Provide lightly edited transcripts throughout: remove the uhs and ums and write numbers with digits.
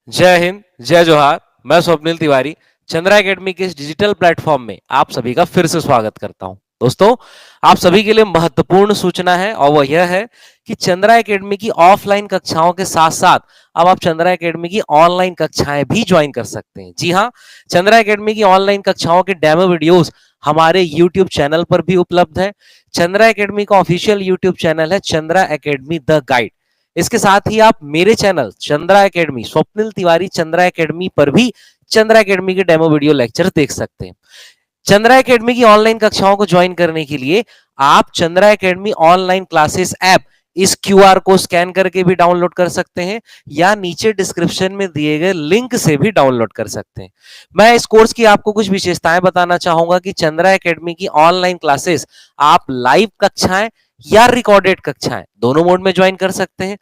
जय हिंद, जय जोहार। मैं स्वप्निल तिवारी चंद्रा एकेडमी के इस डिजिटल प्लेटफॉर्म में आप सभी का फिर से स्वागत करता हूं। दोस्तों, आप सभी के लिए महत्वपूर्ण सूचना है और वह यह है कि चंद्रा एकेडमी की ऑफलाइन कक्षाओं के साथ-साथ अब आप चंद्रा एकेडमी की ऑनलाइन कक्षाएं भी ज्वाइन कर सकते हैं। जी हां, चंद्रा एकेडमी की ऑनलाइन कक्षाओं के डेमो वीडियोस हमारे यूट्यूब चैनल पर भी उपलब्ध है। चंद्रा एकेडमी का ऑफिशियल यूट्यूब चैनल है चंद्रा एकेडमी द गाइड। इसके साथ ही आप मेरे channel Chandra academy Swapnil Tiwari Chandra academy पर भी चंद्रा एकेडमी के डेमो वीडियो लेक्चर देख सकते हैं। चंद्रा एकेडमी की ऑनलाइन कक्षाओं को ज्वाइन करने के लिए आप Chandra academy online classes app इस क्यूआर को स्कैन करके भी डाउनलोड कर सकते हैं या नीचे डिस्क्रिप्शन में दिए गए लिंक से भी डाउनलोड कर सकते हैं। मैं इस कोर्स की आपको कुछ विशेषताएं बताना चाहूंगा कि चंद्रा एकेडमी की ऑनलाइन क्लासेस आप लाइव कक्षाएं या रिकॉर्डेड कक्षाएं दोनों मोड में ज्वाइन कर सकते हैं।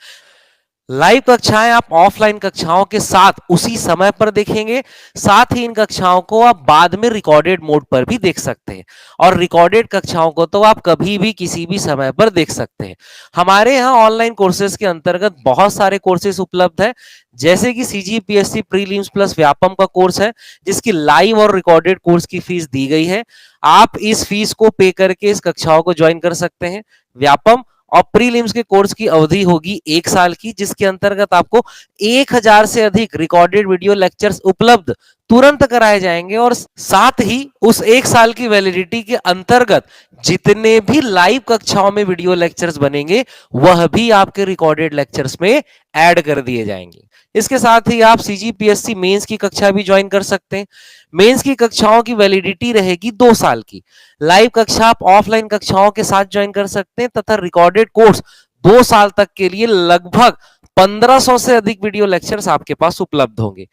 लाइव कक्षाएं आप ऑफलाइन कक्षाओं के साथ उसी समय पर देखेंगे, साथ ही इन कक्षाओं को आप बाद में रिकॉर्डेड मोड पर भी देख सकते हैं और रिकॉर्डेड कक्षाओं को तो आप कभी भी किसी भी समय पर देख सकते हैं। हमारे यहाँ ऑनलाइन कोर्सेज के अंतर्गत बहुत सारे कोर्सेज उपलब्ध है, जैसे कि सीजीपीएससी प्रीलिम्स प्लस व्यापम का कोर्स है, जिसकी लाइव और रिकॉर्डेड कोर्स की फीस दी गई है। आप इस फीस को पे करके इस कक्षाओं को ज्वाइन कर सकते हैं। व्यापम और प्रीलिम्स के कोर्स की अवधि होगी 1 साल की, जिसके अंतर्गत आपको 1000 से अधिक रिकॉर्डेड वीडियो लेक्चर्स उपलब्ध तुरंत कराए जाएंगे और साथ ही उस 1 साल की वैलिडिटी के अंतर्गत जितने भी लाइव कक्षाओं में वीडियो लेक्चर्स बनेंगे वह भी आपके रिकॉर्डेड लेक्चर्स में ऐड कर दिए जाएंगे। इसके साथ ही आप सीजीपीएससी मेंस की कक्षा भी ज्वाइन कर सकते हैं। मेंस की कक्षाओं की वैलिडिटी रहेगी 2 साल की। लाइव कक्षा आप ऑफलाइन कक्षाओं के साथ ज्वाइन कर सकते हैं तथा रिकॉर्डेड कोर्स 2 साल तक के लिए लगभग 1500 से अधिक वीडियो लेक्चर्स आपके पास उपलब्ध होंगे।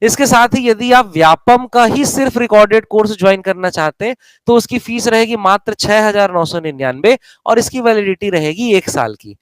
इसके साथ ही यदि आप व्यापम का ही सिर्फ रिकॉर्डेड कोर्स ज्वाइन करना चाहते हैं तो उसकी फीस रहेगी मात्र 6999 और इसकी वैलिडिटी रहेगी 1 साल की।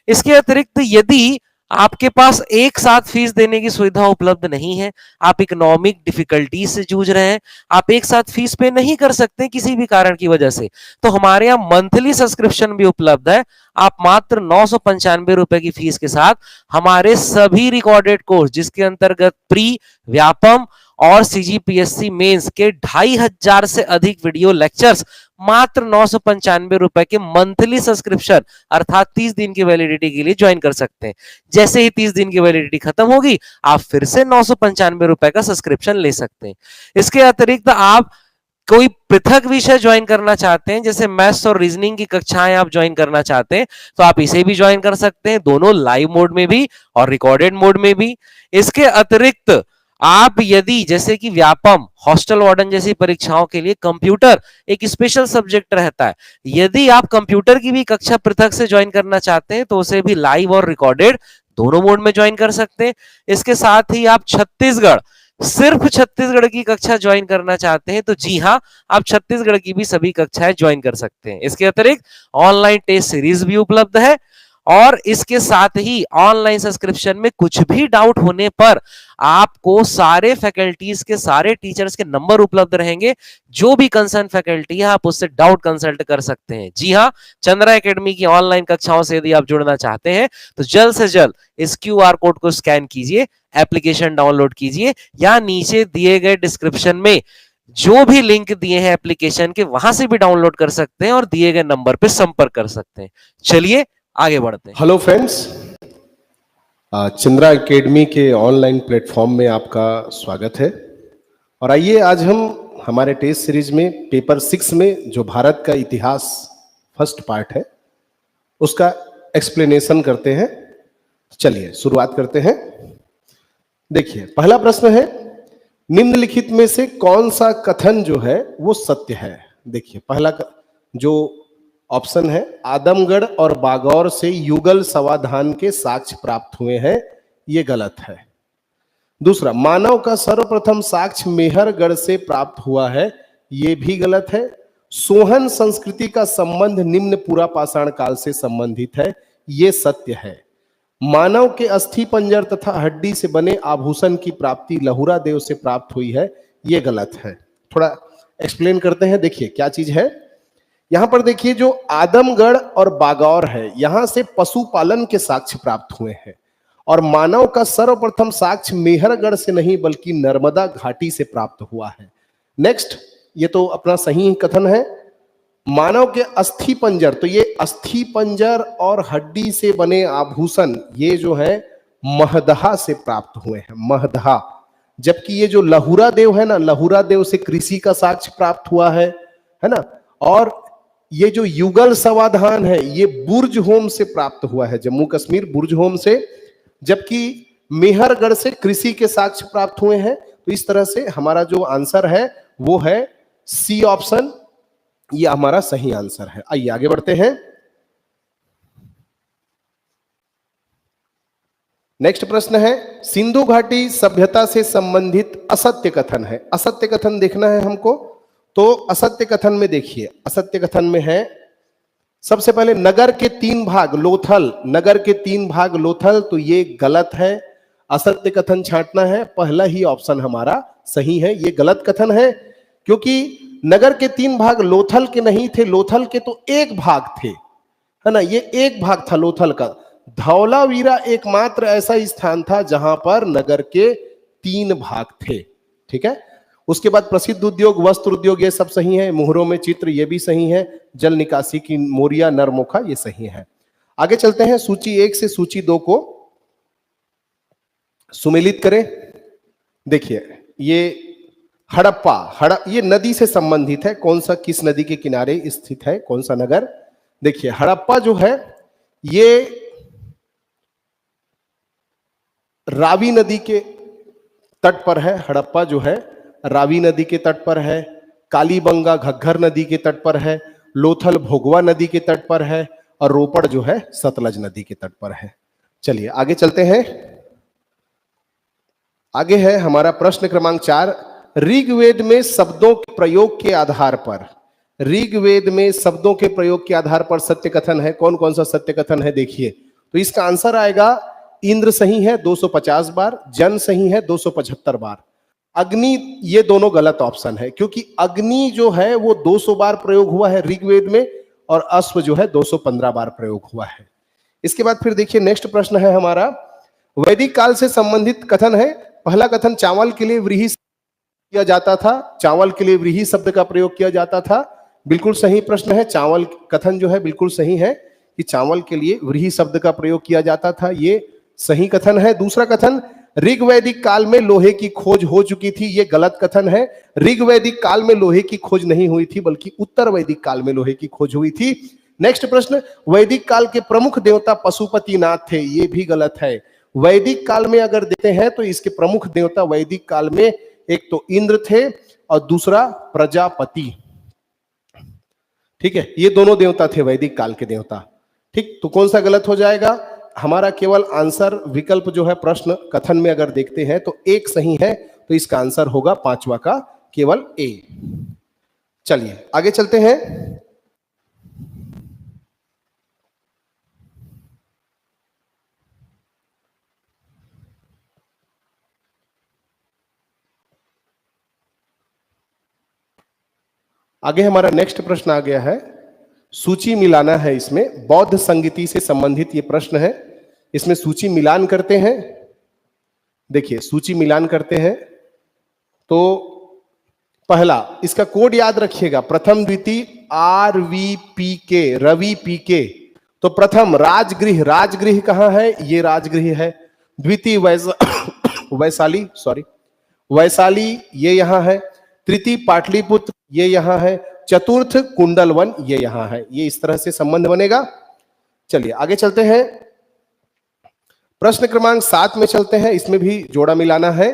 इसके अतिरिक्त यदि आपके पास एक साथ फीस देने की सुविधा उपलब्ध नहीं है, आप इकोनॉमिक डिफिकल्टीज से जूझ रहे हैं, आप एक साथ फीस पे नहीं कर सकते किसी भी कारण की वजह से, तो हमारे यहाँ मंथली सब्सक्रिप्शन भी उपलब्ध है। आप मात्र 995 रुपए की फीस के साथ हमारे सभी रिकॉर्डेड कोर्स, जिसके अंतर्गत प्री, व्यापम और सीजीपीएससी मेंस के 2500 से अधिक वीडियो लेक्चर्स मात्र 995 रुपए के मंथली सब्सक्रिप्शन अर्थात 30 दिन की वैलिडिटी के लिए ज्वाइन कर सकते हैं। जैसे ही 30 दिन की वैलिडिटी खत्म होगी, आप फिर से 995 रुपए का सब्सक्रिप्शन ले सकते हैं। इसके अतिरिक्त आप कोई पृथक विषय ज्वाइन करना चाहते हैं, जैसे मैथ्स और रीजनिंग की कक्षाएं आप ज्वाइन करना चाहते हैं, तो आप इसे भी ज्वाइन कर सकते हैं, दोनों लाइव मोड में भी और रिकॉर्डेड मोड में भी। इसके अतिरिक्त आप यदि जैसे कि व्यापम, हॉस्टल वार्डन जैसी परीक्षाओं के लिए कंप्यूटर एक स्पेशल सब्जेक्ट रहता है, यदि आप कंप्यूटर की भी कक्षा पृथक से ज्वाइन करना चाहते हैं तो उसे भी लाइव और रिकॉर्डेड दोनों मोड में ज्वाइन कर सकते हैं। इसके साथ ही आप छत्तीसगढ़, सिर्फ छत्तीसगढ़ की कक्षा ज्वाइन करना चाहते हैं तो जी हां, आप छत्तीसगढ़ की भी सभी कक्षाएं ज्वाइन कर सकते हैं। इसके अतिरिक्त ऑनलाइन टेस्ट सीरीज भी उपलब्ध है और इसके साथ ही ऑनलाइन सब्सक्रिप्शन में कुछ भी डाउट होने पर आपको सारे फैकल्टीज के सारे टीचर्स के नंबर उपलब्ध रहेंगे। जो भी कंसर्न फैकल्टी है आप उससे डाउट कंसल्ट कर सकते हैं। जी हां, चंद्रा एकेडमी की ऑनलाइन कक्षाओं से यदि आप जुड़ना चाहते हैं तो जल्द से जल्द इस क्यूआर कोड को स्कैन कीजिए, एप्लीकेशन डाउनलोड कीजिए या नीचे दिए गए डिस्क्रिप्शन में जो भी लिंक दिए हैं एप्लीकेशन के, वहां से भी डाउनलोड कर सकते हैं और दिए गए नंबर पे संपर्क कर सकते हैं। चलिए आगे बढ़ते हैं। हेलो फ्रेंड्स, चंद्रा एकेडमी के ऑनलाइन प्लेटफॉर्म में आपका स्वागत है। और आइए आज हम हमारे टेस्ट सीरीज में पेपर 6 में जो भारत का इतिहास फर्स्ट पार्ट है उसका एक्सप्लेनेशन करते हैं। चलिए शुरुआत करते हैं। देखिए, पहला प्रश्न है, निम्नलिखित में से कौन सा कथन जो है वो सत्य है। देखिए, पहला जो ऑप्शन है, आदमगढ़ और बागौर से युगल समाधान के साक्ष्य प्राप्त हुए हैं, ये गलत है। दूसरा, मानव का सर्वप्रथम साक्ष्य मेहरगढ़ से प्राप्त हुआ है, ये भी गलत है। सोहन संस्कृति का संबंध निम्न पूरा पाषाण काल से संबंधित है, ये सत्य है। मानव के अस्थि पंजर तथा हड्डी से बने आभूषण की प्राप्ति लहुरा देव से प्राप्त हुई है, ये गलत है। थोड़ा एक्सप्लेन करते हैं। देखिए क्या चीज है यहां पर। देखिए, जो आदमगढ़ और बागौर है, यहां से पशुपालन के साक्ष्य प्राप्त हुए हैं और मानव का सर्वप्रथम साक्ष्य मेहरगढ़ से नहीं बल्कि नर्मदा घाटी से प्राप्त हुआ है। नेक्स्ट, ये तो अपना सही कथन है। मानव के अस्थि पंजर, तो ये अस्थि पंजर और हड्डी से बने आभूषण ये जो है महदहा से प्राप्त हुए हैं, महदहा। जबकि ये जो लहुरा देव है ना, लहुरा देव से कृषि का साक्ष्य प्राप्त हुआ है ना। और ये जो युगल समाधान है ये बुर्ज होम से प्राप्त हुआ है, जम्मू कश्मीर बुर्ज होम से। जबकि मेहरगढ़ से कृषि के साक्ष्य प्राप्त हुए हैं। तो इस तरह से हमारा जो आंसर है वो है सी ऑप्शन, ये हमारा सही आंसर है। आइए आगे बढ़ते हैं। नेक्स्ट प्रश्न है, सिंधु घाटी सभ्यता से संबंधित असत्य कथन है। असत्य कथन देखना है हमको। तो असत्य कथन में देखिए, असत्य कथन में है सबसे पहले नगर के 3 भाग लोथल, नगर के 3 भाग लोथल, तो ये गलत है। असत्य कथन छांटना है, पहला ही ऑप्शन हमारा सही है। ये गलत कथन है क्योंकि नगर के 3 भाग लोथल के नहीं थे, लोथल के तो 1 भाग थे, है ना। ये 1 भाग था लोथल का। धौलावीरा एकमात्र ऐसा स्थान था जहां पर नगर के 3 भाग थे, ठीक है। उसके बाद प्रसिद्ध उद्योग, वस्त्र उद्योग, ये सब सही है। मुहरों में चित्र, ये भी सही है। जल निकासी की मोरिया नरमुखा, ये सही है। आगे चलते हैं, सूची 1 से सूची 2 को सुमेलित करें। देखिए ये हड़प्पा, ये नदी से संबंधित है। कौन सा, किस नदी के किनारे स्थित है, कौन सा नगर? देखिए हड़प्पा जो है ये रावी नदी के तट पर है। हड़प्पा जो है रावी नदी के तट पर है, कालीबंगा घग्घर नदी के तट पर है, लोथल भोगवा नदी के तट पर है, और रोपड़ जो है सतलज नदी के तट पर है। चलिए आगे चलते हैं। आगे है हमारा प्रश्न क्रमांक 4, ऋग्वेद में शब्दों के प्रयोग के आधार पर, ऋग्वेद में शब्दों के प्रयोग के आधार पर सत्य कथन है। कौन कौन सा सत्य कथन है देखिए। तो इसका आंसर आएगा इंद्र सही है 250 बार, जन सही है 275 बार, अग्नि ये दोनों गलत ऑप्शन है क्योंकि अग्नि जो है वो 200 बार प्रयोग हुआ है ऋग्वेद में और अश्व जो है 215 बार प्रयोग हुआ है। इसके बाद फिर देखिए नेक्स्ट प्रश्न है हमारा, वैदिक काल से संबंधित कथन है। पहला कथन, चावल के लिए व्रीहि किया जाता था, चावल के लिए व्रीहि शब्द का प्रयोग किया जाता था। बिल्कुल सही प्रश्न है। चावल कथन जो है बिल्कुल सही है कि चावल के लिए व्रीहि शब्द का प्रयोग किया जाता था, ये सही कथन है। दूसरा कथन, ऋग्वैदिक काल में लोहे की खोज हो चुकी थी, ये गलत कथन है। ऋग्वैदिक काल में लोहे की खोज नहीं हुई थी बल्कि उत्तर वैदिक काल में लोहे की खोज हुई थी। नेक्स्ट प्रश्न, वैदिक काल के प्रमुख देवता पशुपतिनाथ थे, ये भी गलत है। वैदिक काल में अगर देखते हैं तो इसके प्रमुख देवता वैदिक काल में एक तो इंद्र थे और दूसरा प्रजापति, ठीक है। ये दोनों देवता थे वैदिक काल के देवता, ठीक। तो कौन सा गलत हो जाएगा? हमारा केवल आंसर विकल्प जो है प्रश्न कथन में अगर देखते हैं तो एक सही है, तो इसका आंसर होगा 5वां का केवल ए। चलिए आगे चलते हैं। आगे हमारा नेक्स्ट प्रश्न आ गया है, सूची मिलाना है। इसमें बौद्ध संगीति से संबंधित ये प्रश्न है, इसमें सूची मिलान करते हैं। देखिए सूची मिलान करते हैं तो पहला, इसका कोड याद रखिएगा, प्रथम द्वितीय RVPK, रवि PK। तो प्रथम राजगृह, राजगृह कहां है? ये राजगृह है। द्वितीय वैशाली, सॉरी वैशाली, ये यहां है। तृतीय पाटलिपुत्र, ये यहां है। चतुर्थ कुंडलवन, ये यहां है। ये इस तरह से संबंध बनेगा। चलिए आगे चलते हैं, प्रश्न क्रमांक 7 में चलते हैं। इसमें भी जोड़ा मिलाना है।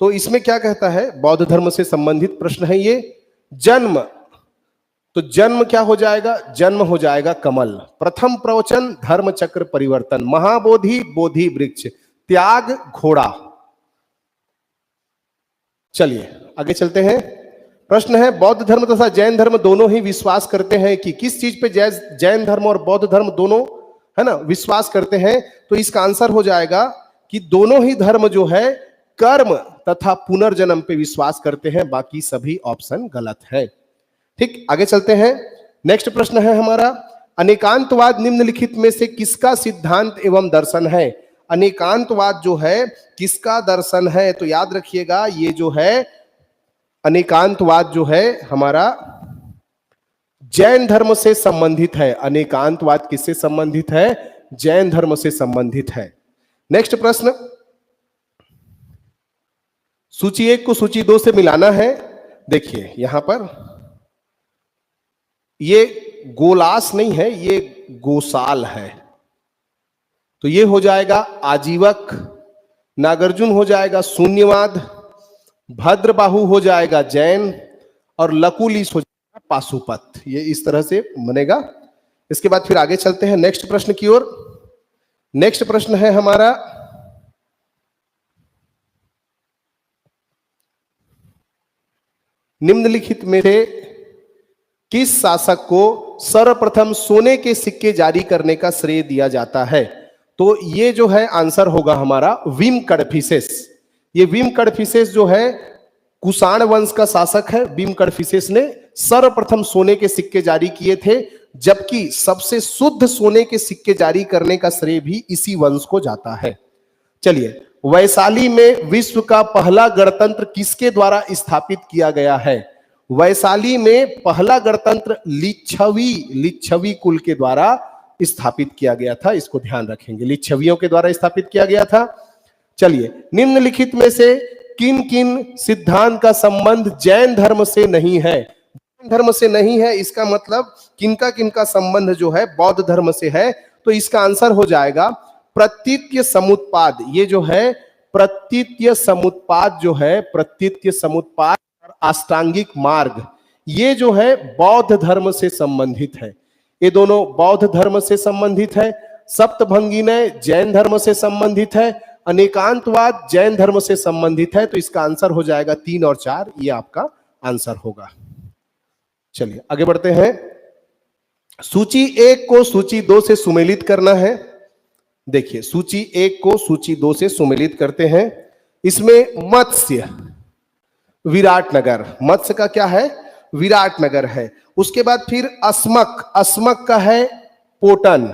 तो इसमें क्या कहता है, बौद्ध धर्म से संबंधित प्रश्न है ये। जन्म, तो जन्म क्या हो जाएगा? जन्म हो जाएगा कमल। प्रथम प्रवचन धर्म चक्र परिवर्तन, महाबोधि बोधि वृक्ष, त्याग घोड़ा। चलिए आगे चलते हैं। प्रश्न है, बौद्ध धर्म तथा जैन धर्म दोनों ही विश्वास करते हैं कि किस चीज पे जैन धर्म और बौद्ध धर्म दोनों है ना विश्वास करते हैं? तो इसका आंसर हो जाएगा कि दोनों ही धर्म जो है कर्म तथा पुनर्जन्म पे विश्वास करते हैं, बाकी सभी ऑप्शन गलत है। ठीक, आगे चलते हैं। नेक्स्ट प्रश्न है हमारा, अनेकांतवाद निम्नलिखित में से किसका सिद्धांत एवं दर्शन है? अनेकांतवाद जो है किसका दर्शन है? तो याद रखिएगा ये जो है अनेकांतवाद जो है हमारा जैन धर्म से संबंधित है। अनेकांतवाद किससे संबंधित है? जैन धर्म से संबंधित है। नेक्स्ट प्रश्न, सूची 1 को सूची 2 से मिलाना है। देखिए यहां पर ये गोलास नहीं है, ये गोसाल है, तो ये हो जाएगा आजीवक, नागार्जुन हो जाएगा शून्यवाद, भद्रबाहु हो जाएगा जैन और लकुलिस हो जाएगा पाशुपत। ये इस तरह से बनेगा। इसके बाद फिर आगे चलते हैं नेक्स्ट प्रश्न की ओर। नेक्स्ट प्रश्न है हमारा निम्नलिखित में से किस शासक को सर्वप्रथम सोने के सिक्के जारी करने का श्रेय दिया जाता है? तो ये जो है आंसर होगा हमारा विम कडफिसेस। ये विम कडफिसेस जो है कुषाण वंश का शासक है। विम कडफिसेस ने सर्वप्रथम सोने के सिक्के जारी किए थे, जबकि सबसे शुद्ध सोने के सिक्के जारी करने का श्रेय भी इसी वंश को जाता है। चलिए, वैशाली में विश्व का पहला गणतंत्र किसके द्वारा स्थापित किया गया है? वैशाली में पहला गणतंत्र लिच्छवी कुल के द्वारा स्थापित किया गया था। इसको ध्यान रखेंगे, लिच्छवियों के द्वारा स्थापित किया गया था। चलिए, निम्नलिखित में से किन किन सिद्धांत का संबंध जैन धर्म से नहीं है? जैन धर्म से नहीं है, इसका मतलब किनका संबंध जो है बौद्ध धर्म से है। तो इसका आंसर हो जाएगा प्रतीत्य समुत्पाद। ये जो है प्रतीत्य समुत्पाद जो है, प्रतीत्य समुत्पाद और अष्टांगिक मार्ग, ये जो है बौद्ध धर्म से संबंधित है। ये दोनों बौद्ध धर्म से संबंधित है। सप्तभंगिनय जैन धर्म से संबंधित है। अनेकांतवाद जैन धर्म से संबंधित है। तो इसका आंसर हो जाएगा 3 और 4, ये आपका आंसर होगा। चलिए आगे बढ़ते हैं। सूची 1 को सूची 2 से सुमेलित करना है। देखिए, सूची 1 को सूची 2 से सुमेलित करते हैं। इसमें मत्स्य विराटनगर, मत्स्य का क्या है? विराटनगर है। उसके बाद फिर अस्मक, अस्मक का है पोटन,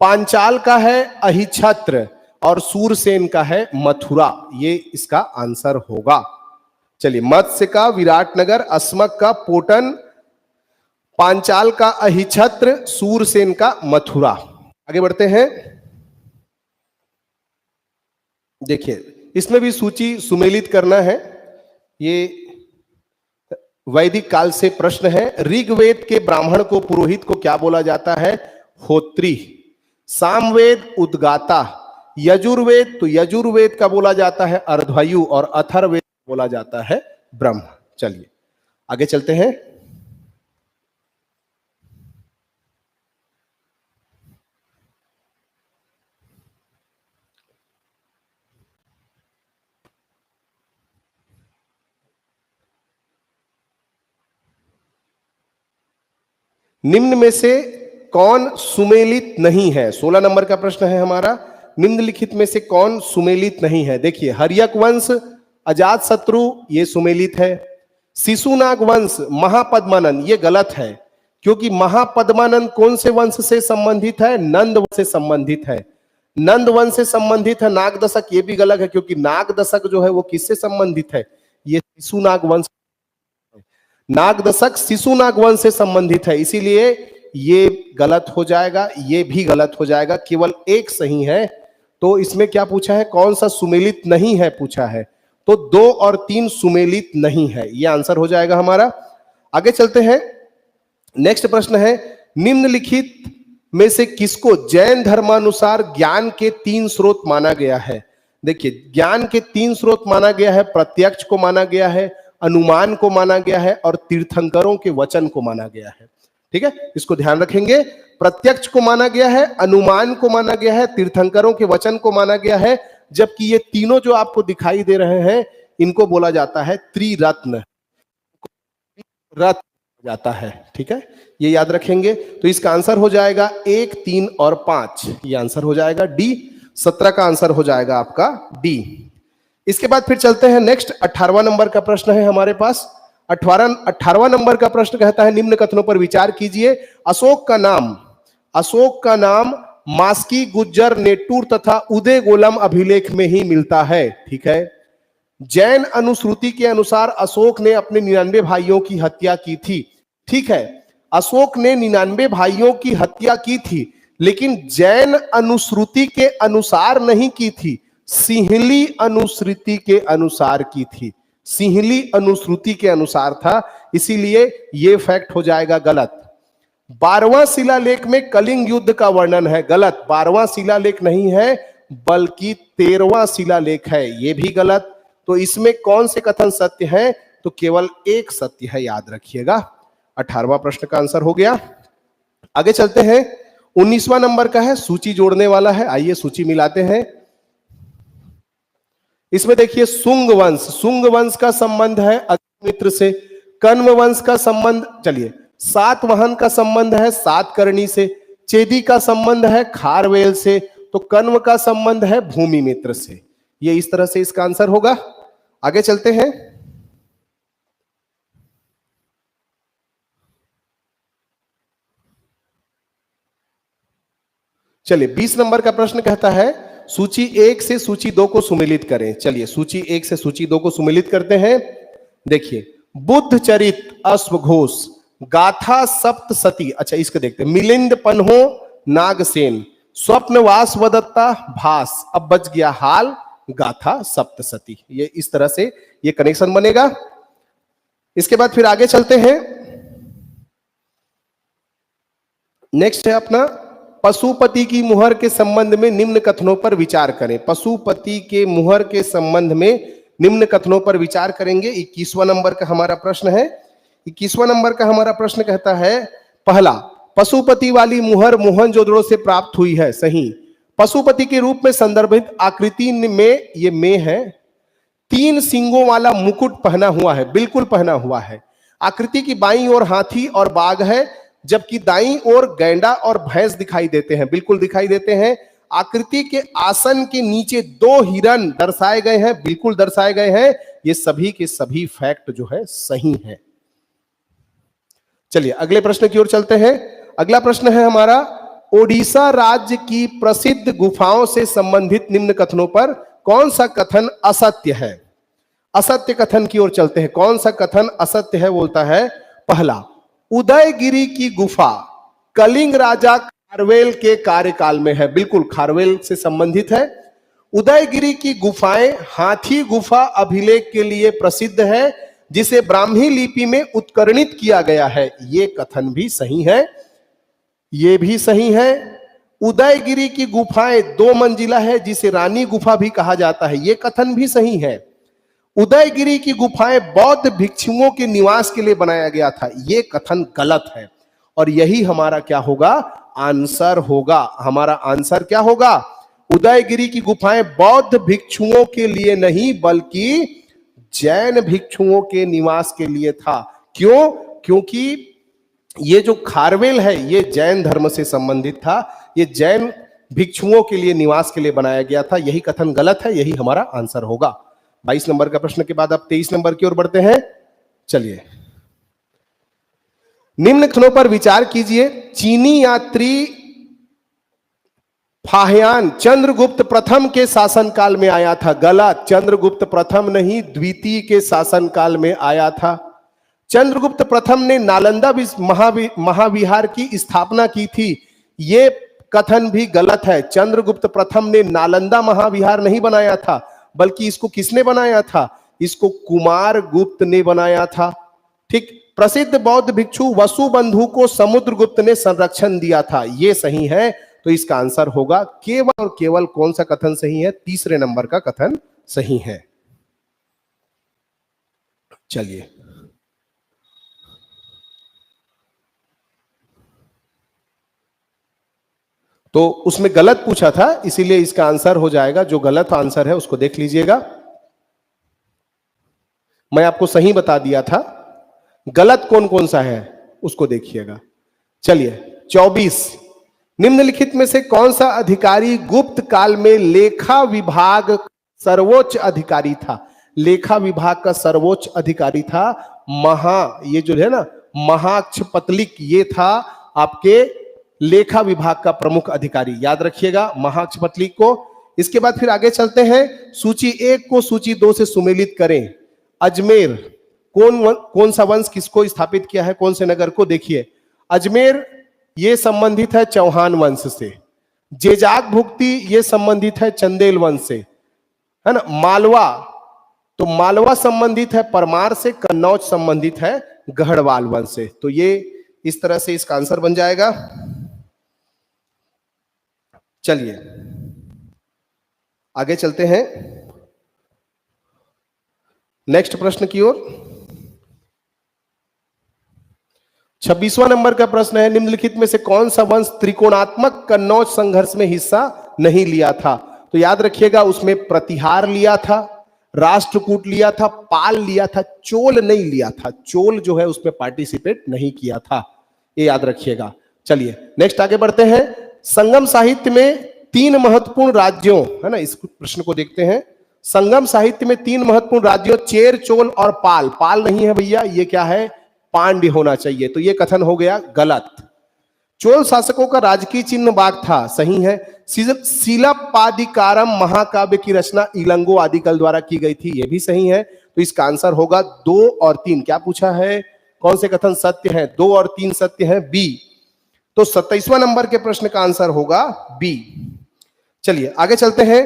पांचाल का है अहिछत्र और सूरसेन का है मथुरा। ये इसका आंसर होगा। चलिए, मत्स्य का विराटनगर, अस्मक का पोटन, पांचाल का अहिछत्र, सूरसेन का मथुरा। आगे बढ़ते हैं। देखिए, इसमें भी सूची सुमेलित करना है। ये वैदिक काल से प्रश्न है। ऋग्वेद के ब्राह्मण को पुरोहित को क्या बोला जाता है? होत्री। सामवेद उद्गाता। यजुर्वेद, तो यजुर्वेद का बोला जाता है अर्धवायु और अथर्ववेद बोला जाता है ब्रह्म। चलिए आगे चलते हैं। निम्न में से कौन सुमेलित नहीं है? 16 नंबर का प्रश्न है हमारा। निम्नलिखित में से कौन सुमेलित नहीं है? देखिए, हर्यक वंश अजात शत्रु, ये सुमेलित है। शिशुनाग वंश महापद्मानन, ये गलत है, क्योंकि महापद्मानन कौन से वंश से संबंधित है? नंद वंश से संबंधित है। नंद वंश से संबंधित है। नागदशक, ये भी गलत है, क्योंकि नागदशक जो है वो किससे संबंधित है? ये शिशुनाग वंश। नागदशक शिशुनाग वंश से संबंधित है, इसीलिए ये गलत हो जाएगा, ये भी गलत हो जाएगा। केवल एक सही है। तो इसमें क्या पूछा है? कौन सा सुमेलित नहीं है पूछा है। तो 2 और 3 सुमेलित नहीं है, ये आंसर हो जाएगा हमारा। आगे चलते हैं। नेक्स्ट प्रश्न है, निम्नलिखित में से किसको जैन धर्मानुसार ज्ञान के 3 स्रोत माना गया है? देखिए, ज्ञान के 3 स्रोत माना गया है। प्रत्यक्ष को माना गया है, अनुमान को माना गया है और तीर्थंकरों के वचन को माना गया है। ठीक है, इसको ध्यान रखेंगे। प्रत्यक्ष को माना गया है, अनुमान को माना गया है, तीर्थंकरों के वचन को माना गया है। जबकि ये तीनों जो आपको दिखाई दे रहे हैं, इनको बोला जाता है त्रिरत्न, रत्न जाता है। ठीक है, ये याद रखेंगे। तो इसका आंसर हो जाएगा 1, 3 और 5। ये आंसर हो जाएगा डी। 17 का आंसर हो जाएगा आपका डी। इसके बाद फिर चलते हैं नेक्स्ट। 18वां नंबर का प्रश्न है हमारे पास। 18वां नंबर का प्रश्न कहता है, निम्न कथनों पर विचार कीजिए। अशोक का नाम मास्की, गुज्जर, नेटूर तथा उदय गोलम अभिलेख में ही मिलता है। ठीक है। जैन अनुश्रुति के अनुसार अशोक ने अपने 99 भाइयों की हत्या की थी। ठीक है, अशोक ने 99 भाइयों की हत्या की थी, लेकिन जैन अनुश्रुति के अनुसार नहीं की थी, सिंहली अनुश्रुति के अनुसार की थी। सिंहली अनुश्रुति के अनुसार था, इसीलिए यह फैक्ट हो जाएगा गलत। 12वां शिलालेख में कलिंग युद्ध का वर्णन है, गलत। 12वां शिलालेख नहीं है, बल्कि 13वां शिलालेख है, यह भी गलत। तो इसमें कौन से कथन सत्य हैं? तो केवल एक सत्य है, याद रखिएगा। 18वां प्रश्न का आंसर हो गया। आगे चलते हैं। 19वां नंबर का है, सूची जोड़ने वाला है। आइए सूची मिलाते हैं। इसमें देखिए सुंग वंश, सुंग वंश का संबंध है अग्निमित्र से। कण्व वंश का संबंध, चलिए, सातवाहन का संबंध है सातकर्णी से। चेदी का संबंध है खारवेल से। तो कण्व का संबंध है भूमि मित्र से। ये इस तरह से इसका आंसर होगा। आगे चलते हैं। चलिए 20 नंबर का प्रश्न कहता है सूची 1 से सूची 2 को सुमेलित करें। चलिए सूची 1 से सूची 2 को सुमेलित करते हैं। देखिए, बुद्ध चरित अश्वघोष, गाथा सप्तसती, अच्छा इसको देखते हैं, मिलिंद पन्हो नागसेन, स्वप्नवास वदत्ता भास, अब बच गया हाल गाथा सप्तसती। ये इस तरह से ये कनेक्शन बनेगा। इसके बाद फिर आगे चलते हैं। नेक्स्ट है अपना पशुपति की मुहर के संबंध में निम्न कथनों पर विचार करें। पशुपति के मुहर के संबंध में निम्न कथनों पर विचार करेंगे। 21वां नंबर का हमारा प्रश्न है। 21वां नंबर का हमारा प्रश्न कहता है, पहला, पशुपति वाली मुहर मोहनजोदड़ो से प्राप्त हुई है, सही। पशुपति के रूप में संदर्भित आकृति में, ये में है, 3 सींगों वाला मुकुट पहना हुआ है, बिल्कुल पहना हुआ है। आकृति की बाईं ओर हाथी और बाघ है, जबकि दाईं ओर गैंडा और भैंस दिखाई देते हैं, बिल्कुल दिखाई देते हैं। आकृति के आसन के नीचे 2 हिरण दर्शाए गए हैं, बिल्कुल दर्शाए गए हैं। ये सभी के सभी फैक्ट जो है सही है। चलिए अगले प्रश्न की ओर चलते हैं। अगला प्रश्न है हमारा, ओडिशा राज्य की प्रसिद्ध गुफाओं से संबंधित निम्न कथनों पर कौन सा कथन असत्य है? असत्य कथन की ओर चलते हैं। कौन सा कथन असत्य है? बोलता है, पहला, उदयगिरी की गुफा कलिंग राजा खारवेल के कार्यकाल में है, बिल्कुल खारवेल से संबंधित है। उदयगिरी की गुफाएं हाथी गुफा अभिलेख के लिए प्रसिद्ध है, जिसे ब्राह्मी लिपि में उत्कर्णित किया गया है। यह कथन भी सही है, यह भी सही है। उदयगिरी की गुफाएं 2 मंजिला है, जिसे रानी गुफा भी कहा जाता है, यह कथन भी सही है। उदयगिरी की गुफाएं बौद्ध भिक्षुओं के निवास के लिए बनाया गया था, यह कथन गलत है। और यही हमारा क्या होगा? आंसर होगा। हमारा आंसर क्या होगा? उदयगिरी की गुफाएं बौद्ध भिक्षुओं के लिए नहीं, बल्कि जैन भिक्षुओं के निवास के लिए था। क्यों? क्योंकि ये जो खारवेल है ये जैन धर्म से संबंधित था, ये जैन भिक्षुओं के लिए निवास के लिए बनाया गया था। यही कथन गलत है, यही हमारा आंसर होगा। 22 नंबर का प्रश्न के बाद अब 23 नंबर की ओर बढ़ते हैं। चलिए, निम्न कथनों पर विचार कीजिए। चीनी यात्री फाहियान चंद्रगुप्त प्रथम के शासनकाल में आया था, गलत। चंद्रगुप्त प्रथम नहीं, द्वितीय के शासनकाल में आया था। चंद्रगुप्त प्रथम ने नालंदा महाविहार की स्थापना की थी, यह कथन भी गलत है। चंद्रगुप्त प्रथम ने नालंदा महाविहार नहीं बनाया था, बल्कि इसको किसने बनाया था? इसको कुमार गुप्त ने बनाया था। ठीक। प्रसिद्ध बौद्ध भिक्षु वसुबंधु को समुद्रगुप्त ने संरक्षण दिया था, यह सही है। तो इसका आंसर होगा केवल और केवल कौन सा कथन सही है? तीसरे नंबर का कथन सही है। चलिए, तो उसमें गलत पूछा था, इसीलिए इसका आंसर हो जाएगा, जो गलत आंसर है उसको देख लीजिएगा। मैं आपको सही बता दिया था, गलत कौन कौन सा है उसको देखिएगा। चलिए 24, निम्नलिखित में से कौन सा अधिकारी गुप्त काल में लेखा विभाग सर्वोच्च अधिकारी था? लेखा विभाग का सर्वोच्च अधिकारी था ये जो है ना महाक्षपतलिक, ये था आपके लेखा विभाग का प्रमुख अधिकारी, याद रखिएगा महाक्षपतली को। इसके बाद फिर आगे चलते हैं, सूची 1 को सूची 2 से सुमेलित करें। अजमेर कौन सा वंश किसको स्थापित किया है, कौन से नगर को? देखिए अजमेर ये संबंधित है चौहान वंश से, जेजाग भुक्ति ये संबंधित है चंदेल वंश से, है ना। मालवा, तो मालवा संबंधित है परमार से, कन्नौज संबंधित है गढ़वाल वंश से। तो ये इस तरह से इसका आंसर बन जाएगा। चलिए आगे चलते हैं नेक्स्ट प्रश्न की ओर। 26वां नंबर का प्रश्न है, निम्नलिखित में से कौन सा वंश त्रिकोणात्मक कन्नौज संघर्ष में हिस्सा नहीं लिया था? तो याद रखिएगा उसमें प्रतिहार लिया था, राष्ट्रकूट लिया था, पाल लिया था, चोल नहीं लिया था। चोल जो है उसमें पार्टिसिपेट नहीं किया था, ये याद रखिएगा। चलिए नेक्स्ट आगे बढ़ते हैं। संगम साहित्य में 3 महत्वपूर्ण राज्यों, है ना, इस प्रश्न को देखते हैं। संगम साहित्य में 3 महत्वपूर्ण राज्यों चेर, चोल और पाल, पाल नहीं है भैया, ये क्या है, पांड्य होना चाहिए। तो ये कथन हो गया गलत। चोल शासकों का राजकीय चिन्ह बाघ था, सही है। शिलापादिकारम महाकाव्य की रचना इलंगो आदिकल द्वारा की गई थी, ये भी सही है। तो इसका आंसर होगा 2 और 3। क्या पूछा है, कौन से कथन सत्य हैं? 2 और 3 सत्य हैं, बी। तो 27वां नंबर के प्रश्न का आंसर होगा बी। चलिए आगे चलते हैं।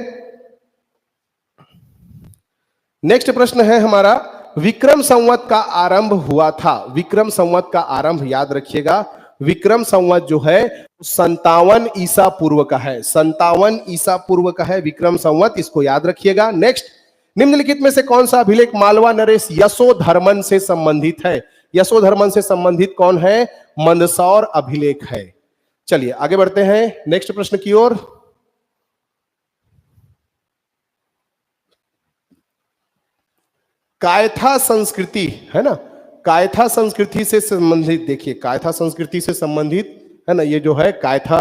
नेक्स्ट प्रश्न है हमारा, विक्रम संवत का आरंभ हुआ था। विक्रम संवत का आरंभ याद रखिएगा, विक्रम संवत जो है 57 ईसा पूर्व का है, 57 ईसा पूर्व का है विक्रम संवत, इसको याद रखिएगा। नेक्स्ट, निम्नलिखित में से कौन सा अभिलेख मालवा नरेश यशोधर्मन से संबंधित है? यशोधर्मन से संबंधित कौन है? मंदसौर अभिलेख है। चलिए आगे बढ़ते हैं नेक्स्ट प्रश्न की ओर। कायथा संस्कृति, है ना, कायथा संस्कृति से संबंधित, देखिए कायथा संस्कृति से संबंधित, है ना, ये जो है कायथा,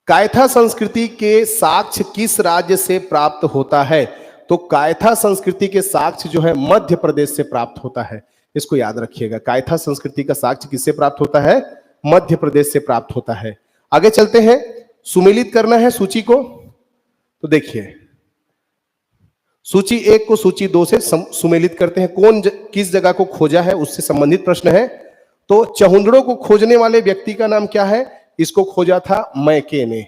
कायथा संस्कृति के साक्ष्य किस राज्य से प्राप्त होता है? तो कायथा संस्कृति के साक्ष्य जो है मध्य प्रदेश से प्राप्त होता है, इसको याद रखिएगा। कायथा संस्कृति का साक्ष्य किससे प्राप्त होता है? मध्य प्रदेश से प्राप्त होता है। आगे चलते हैं, सुमेलित करना है सूची को। तो देखिए सूची 1 को सूची 2 से सुमेलित करते हैं। किस जगह को खोजा है उससे संबंधित प्रश्न है। तो चहुंदड़ों को खोजने वाले व्यक्ति का नाम क्या है? इसको खोजा था मैके ने,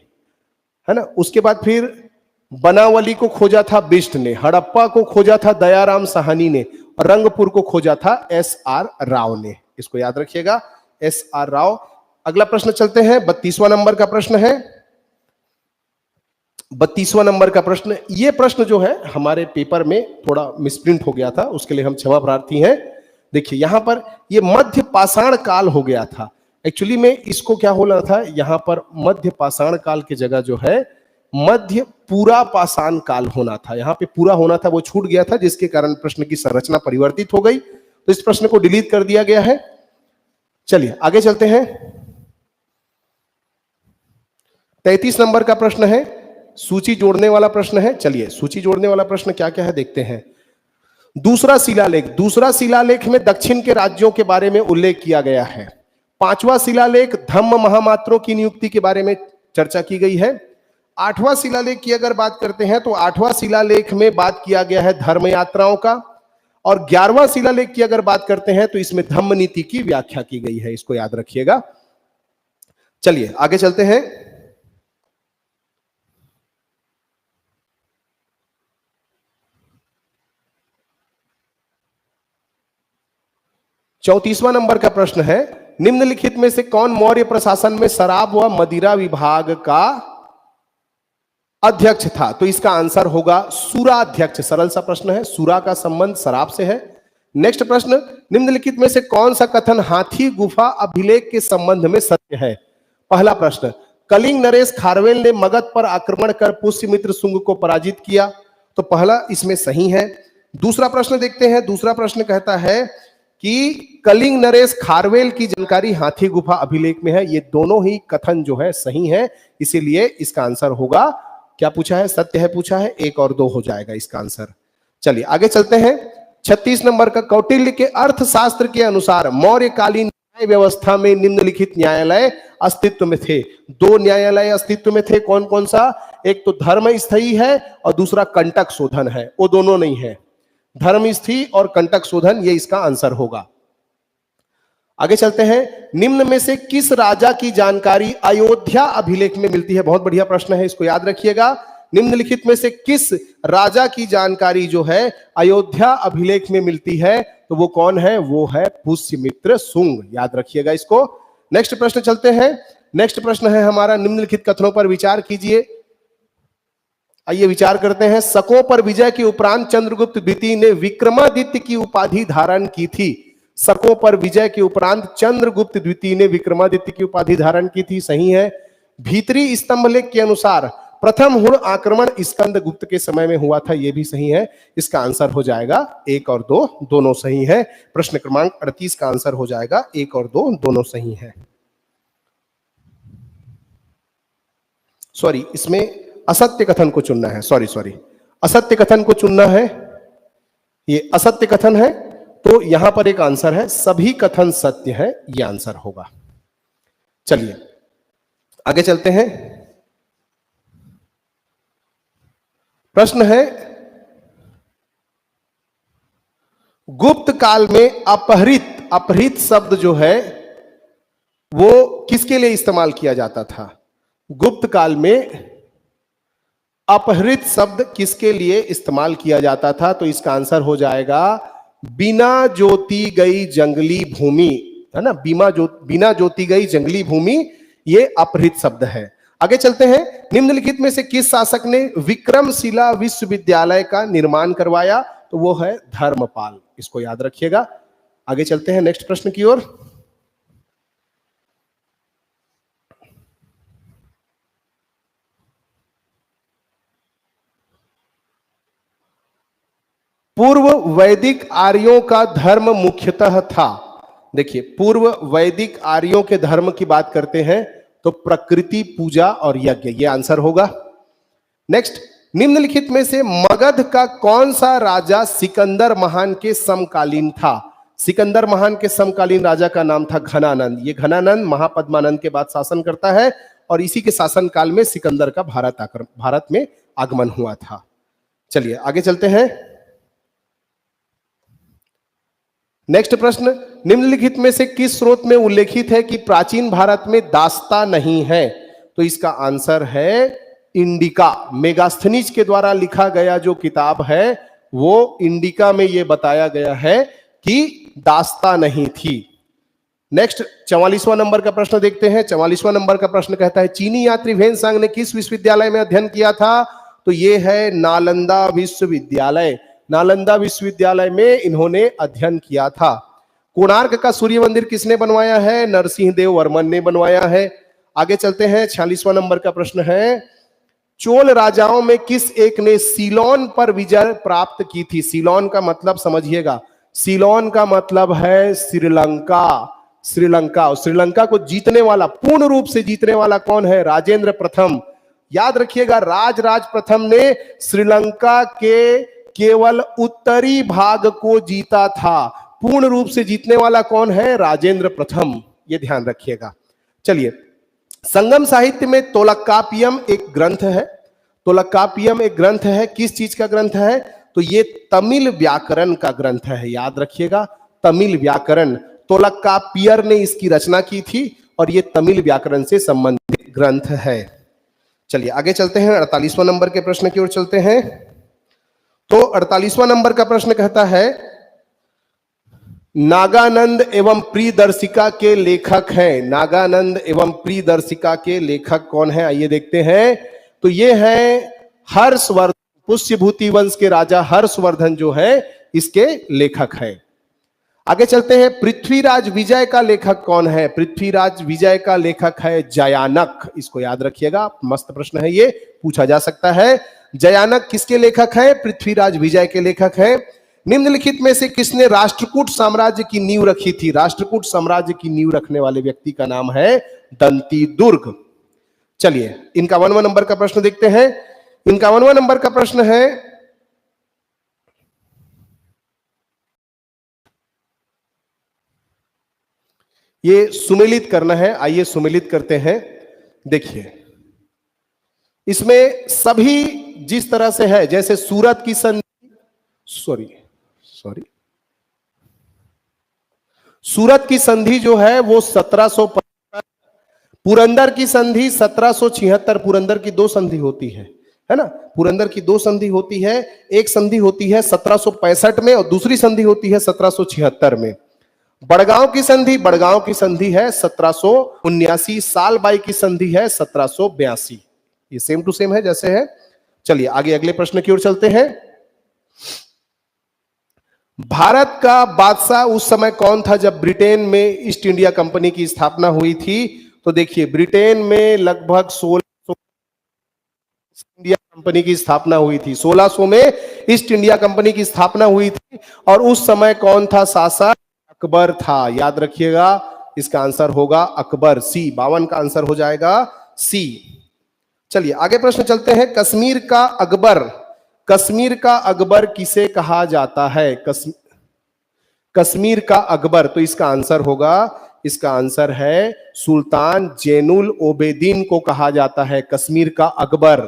है ना। उसके बाद फिर बनावली को खोजा था बिष्ट ने, हड़प्पा को खोजा था दयाराम साहनी ने, और रंगपुर को खोजा था SR राव ने, इसको याद रखिएगा, SR राव। अगला प्रश्न चलते हैं, 32वां नंबर का प्रश्न है। 32वां नंबर का प्रश्न, ये प्रश्न जो है हमारे पेपर में थोड़ा मिसप्रिंट हो गया था, उसके लिए हम क्षमा प्रार्थी हैं। देखिए यहां पर ये मध्य पाषाण काल हो गया था, एक्चुअली में इसको क्या होना था, यहां पर मध्य पाषाण काल की जगह जो है मध्य पूरा पाषाण काल होना था, यहां पे पूरा होना था, वो छूट गया था, जिसके कारण प्रश्न की संरचना परिवर्तित हो गई। तो इस प्रश्न को डिलीट कर दिया गया है। चलिए आगे चलते हैं। 33 नंबर का प्रश्न है, सूची जोड़ने वाला प्रश्न है। चलिए सूची जोड़ने वाला प्रश्न क्या क्या है देखते हैं। दूसरा शिलालेख, दूसरा शिलालेख में दक्षिण के राज्यों के बारे में उल्लेख किया गया है। 5वां शिलालेख धम्म महामात्रों की नियुक्ति के बारे में चर्चा की गई है। 8वां शिलालेख की अगर बात करते हैं तो 8वां शिलालेख में बात किया गया है धर्म यात्राओं का, और 11वां शिलालेख की अगर बात करते हैं तो इसमें धम्म नीति की व्याख्या की गई है, इसको याद रखिएगा। चलिए आगे चलते हैं। चौंतीसवां नंबर का प्रश्न है, निम्नलिखित में से कौन मौर्य प्रशासन में शराब व मदिरा विभाग का अध्यक्ष था? तो इसका आंसर होगा सुराध्यक्ष। सरल सा प्रश्न है, सुरा का संबंध शराब से है। नेक्स्ट प्रश्न, निम्नलिखित में से कौन सा कथन हाथी गुफा अभिलेख के संबंध में सत्य है? पहला प्रश्न, कलिंग नरेश खारवेल ने मगध पर आक्रमण कर पुष्यमित्र शुंग को पराजित किया, तो पहला इसमें सही है। दूसरा प्रश्न देखते हैं। दूसरा प्रश्न कहता है कि कलिंग नरेश खारवेल की जानकारी हाथी गुफा अभिलेख में है, ये दोनों ही कथन जो है सही है, इसीलिए इसका आंसर होगा, क्या पूछा है, सत्य है पूछा है, 1 और 2 हो जाएगा इसका आंसर। चलिए आगे चलते हैं। 36 नंबर का, कौटिल्य के अर्थशास्त्र के अनुसार मौर्यकालीन न्याय व्यवस्था में निम्नलिखित न्यायालय अस्तित्व में थे। दो न्यायालय अस्तित्व में थे, कौन कौन सा? एक तो धर्मस्थयी है और दूसरा कंटक शोधन है। वो दोनों नहीं है, धर्मस्थयी और कंटक शोधन, ये इसका आंसर होगा। आगे चलते हैं, निम्न में से किस राजा की जानकारी अयोध्या अभिलेख में मिलती है? बहुत बढ़िया प्रश्न है, इसको याद रखिएगा। निम्नलिखित में से किस राजा की जानकारी जो है अयोध्या अभिलेख में मिलती है? तो वो कौन है? वो है पुष्यमित्र शुंग, याद रखिएगा इसको। नेक्स्ट प्रश्न चलते हैं। नेक्स्ट प्रश्न है हमारा, निम्नलिखित कथनों पर विचार कीजिए। आइए विचार करते हैं। शकों पर विजय के उपरांत चंद्रगुप्त द्वितीय ने विक्रमादित्य की उपाधि धारण की थी। शकों पर विजय के उपरांत चंद्रगुप्त द्वितीय ने विक्रमादित्य की उपाधि धारण की थी, सही है। भीतरी स्तंभलेख के अनुसार प्रथम हुण आक्रमण स्कंदगुप्त के समय में हुआ था, यह भी सही है। इसका आंसर हो जाएगा 1 और 2 दोनों सही है। प्रश्न क्रमांक 38 का आंसर हो जाएगा 1 और 2 दोनों सही है। सॉरी, इसमें असत्य कथन को चुनना है, सॉरी असत्य कथन को चुनना है, ये असत्य कथन है, तो यहां पर एक आंसर है, सभी कथन सत्य है, ये आंसर होगा। चलिए आगे चलते हैं। प्रश्न है, गुप्त काल में अपहृत शब्द जो है वो किसके लिए इस्तेमाल किया जाता था? गुप्त काल में अपहृत शब्द किसके लिए इस्तेमाल किया जाता था? तो इसका आंसर हो जाएगा बिना जोती गई जंगली भूमि, है ना। बिना जोती गई जंगली भूमि, ये अपहृत शब्द है। आगे चलते हैं। निम्नलिखित में से किस शासक ने विक्रमशिला विश्वविद्यालय का निर्माण करवाया? तो वो है धर्मपाल, इसको याद रखिएगा। आगे चलते हैं नेक्स्ट प्रश्न की ओर। पूर्व वैदिक आर्यों का धर्म मुख्यतः था। देखिए, पूर्व वैदिक आर्यों के धर्म की बात करते हैं तो प्रकृति पूजा और यज्ञ, ये आंसर होगा। नेक्स्ट, निम्नलिखित में से मगध का कौन सा राजा सिकंदर महान के समकालीन था? सिकंदर महान के समकालीन राजा का नाम था घनानंद। ये घनानंद महापद्मानंद के बाद शासन करता है और इसी के शासन काल में सिकंदर का भारत में आगमन हुआ था। चलिए आगे चलते हैं। नेक्स्ट प्रश्न, निम्नलिखित में से किस स्रोत में उल्लेखित है कि प्राचीन भारत में दास्ता नहीं है? तो इसका आंसर है इंडिका। मेगास्थनीज के द्वारा लिखा गया जो किताब है वो इंडिका में यह बताया गया है कि दास्ता नहीं थी। नेक्स्ट 44वां नंबर का प्रश्न देखते हैं। 44वां नंबर का प्रश्न कहता है, चीनी यात्री वेनसांग ने किस विश्वविद्यालय में अध्ययन किया था? तो यह है नालंदा विश्वविद्यालय। नालंदा विश्वविद्यालय में इन्होंने अध्ययन किया था। कोणार्क का सूर्य मंदिर किसने बनवाया है? नरसिंह देव वर्मन ने बनवाया है। आगे चलते हैं। 46वां नंबर का प्रश्न है, चोल राजाओं में किस एक ने सीलोन पर विजय प्राप्त की थी? सीलोन का मतलब समझिएगा, सीलोन का मतलब है श्रीलंका। श्रीलंका को जीतने वाला, पूर्ण रूप से जीतने वाला कौन है? राजेंद्र प्रथम। याद रखिएगा, राज प्रथम ने श्रीलंका के केवल उत्तरी भाग को जीता था। पूर्ण रूप से जीतने वाला कौन है? राजेंद्र प्रथम, ये ध्यान रखिएगा। चलिए, संगम साहित्य में तोलकाप्पियम एक ग्रंथ है। तोलकाप्पियम एक ग्रंथ है, किस चीज का ग्रंथ है? तो ये तमिल व्याकरण का ग्रंथ है, याद रखिएगा, तमिल व्याकरण। तोलकाप्पियर ने इसकी रचना की थी और ये तमिल व्याकरण से संबंधित ग्रंथ है। चलिए आगे चलते हैं। 48वां नंबर के प्रश्न की ओर चलते हैं। तो 48वां नंबर का प्रश्न कहता है, नागानंद एवं प्रियदर्शिका के लेखक हैं। नागानंद एवं प्रियदर्शिका के लेखक कौन है? आइए देखते हैं। तो ये है हर्षवर्धन। पुष्यभूति वंश के राजा हर्षवर्धन जो है इसके लेखक है। आगे चलते हैं। पृथ्वीराज विजय का लेखक कौन है? पृथ्वीराज विजय का लेखक है जयानक। इसको याद रखिएगा, मस्त प्रश्न है, ये पूछा जा सकता है। जयानक किसके लेखक है? पृथ्वीराज विजय के लेखक है। निम्नलिखित में से किसने राष्ट्रकूट साम्राज्य की नींव रखी थी? राष्ट्रकूट साम्राज्य की नींव रखने वाले व्यक्ति का नाम है दंतीदुर्ग। चलिए 51वां नंबर का प्रश्न देखते हैं। 51वां नंबर का प्रश्न है, ये सुमेलित करना है, आइए सुमेलित करते हैं। देखिए इसमें सभी जिस तरह से है, जैसे सूरत की संधि, सॉरी सूरत की संधि जो है वो 1775, पुरंदर की संधि 1776, पुरंदर की दो संधि होती है ना, पुरंदर की दो संधि होती है, एक संधि होती है 1765 में और दूसरी संधि होती है 1776 में। बड़गांव की संधि है 1779, सालबाई की संधि है 1782। ये सेम टू सेम है जैसे है। चलिए आगे अगले प्रश्न की ओर चलते हैं। भारत का बादशाह उस समय कौन था जब ब्रिटेन में ईस्ट इंडिया कंपनी की स्थापना हुई थी? तो देखिए ब्रिटेन में लगभग 1600 इंडिया कंपनी की स्थापना हुई थी, 1600 में ईस्ट इंडिया कंपनी की स्थापना हुई थी। और उस समय कौन था शासक? अकबर था। याद रखिएगा इसका आंसर होगा अकबर, सी। 52 का आंसर हो जाएगा सी। चलिए आगे प्रश्न चलते हैं। कश्मीर का अकबर किसे कहा जाता है? कश्मीर का अकबर, तो इसका आंसर है सुल्तान जैनुल ओबेदीन को कहा जाता है। कश्मीर का अकबर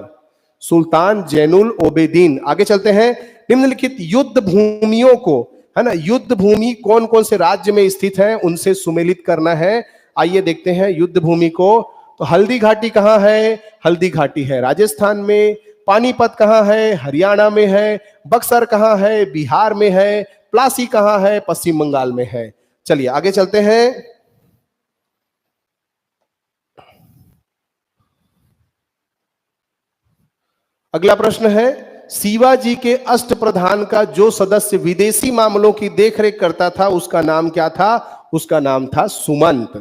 सुल्तान जैनुल ओबेदीन। आगे चलते हैं। निम्नलिखित युद्ध भूमियों को, है ना, युद्ध भूमि कौन कौन से राज्य में स्थित है उनसे सुमेलित करना है। आइए देखते हैं युद्ध भूमि को। तो हल्दी घाटी कहां है? हल्दी घाटी है राजस्थान में। पानीपत कहां है? हरियाणा में है। बक्सर कहां है? बिहार में है। प्लासी कहां है? पश्चिम बंगाल में है। चलिए आगे चलते हैं। अगला प्रश्न है, शिवाजी के अष्टप्रधान का जो सदस्य विदेशी मामलों की देखरेख करता था उसका नाम क्या था? उसका नाम था सुमंत।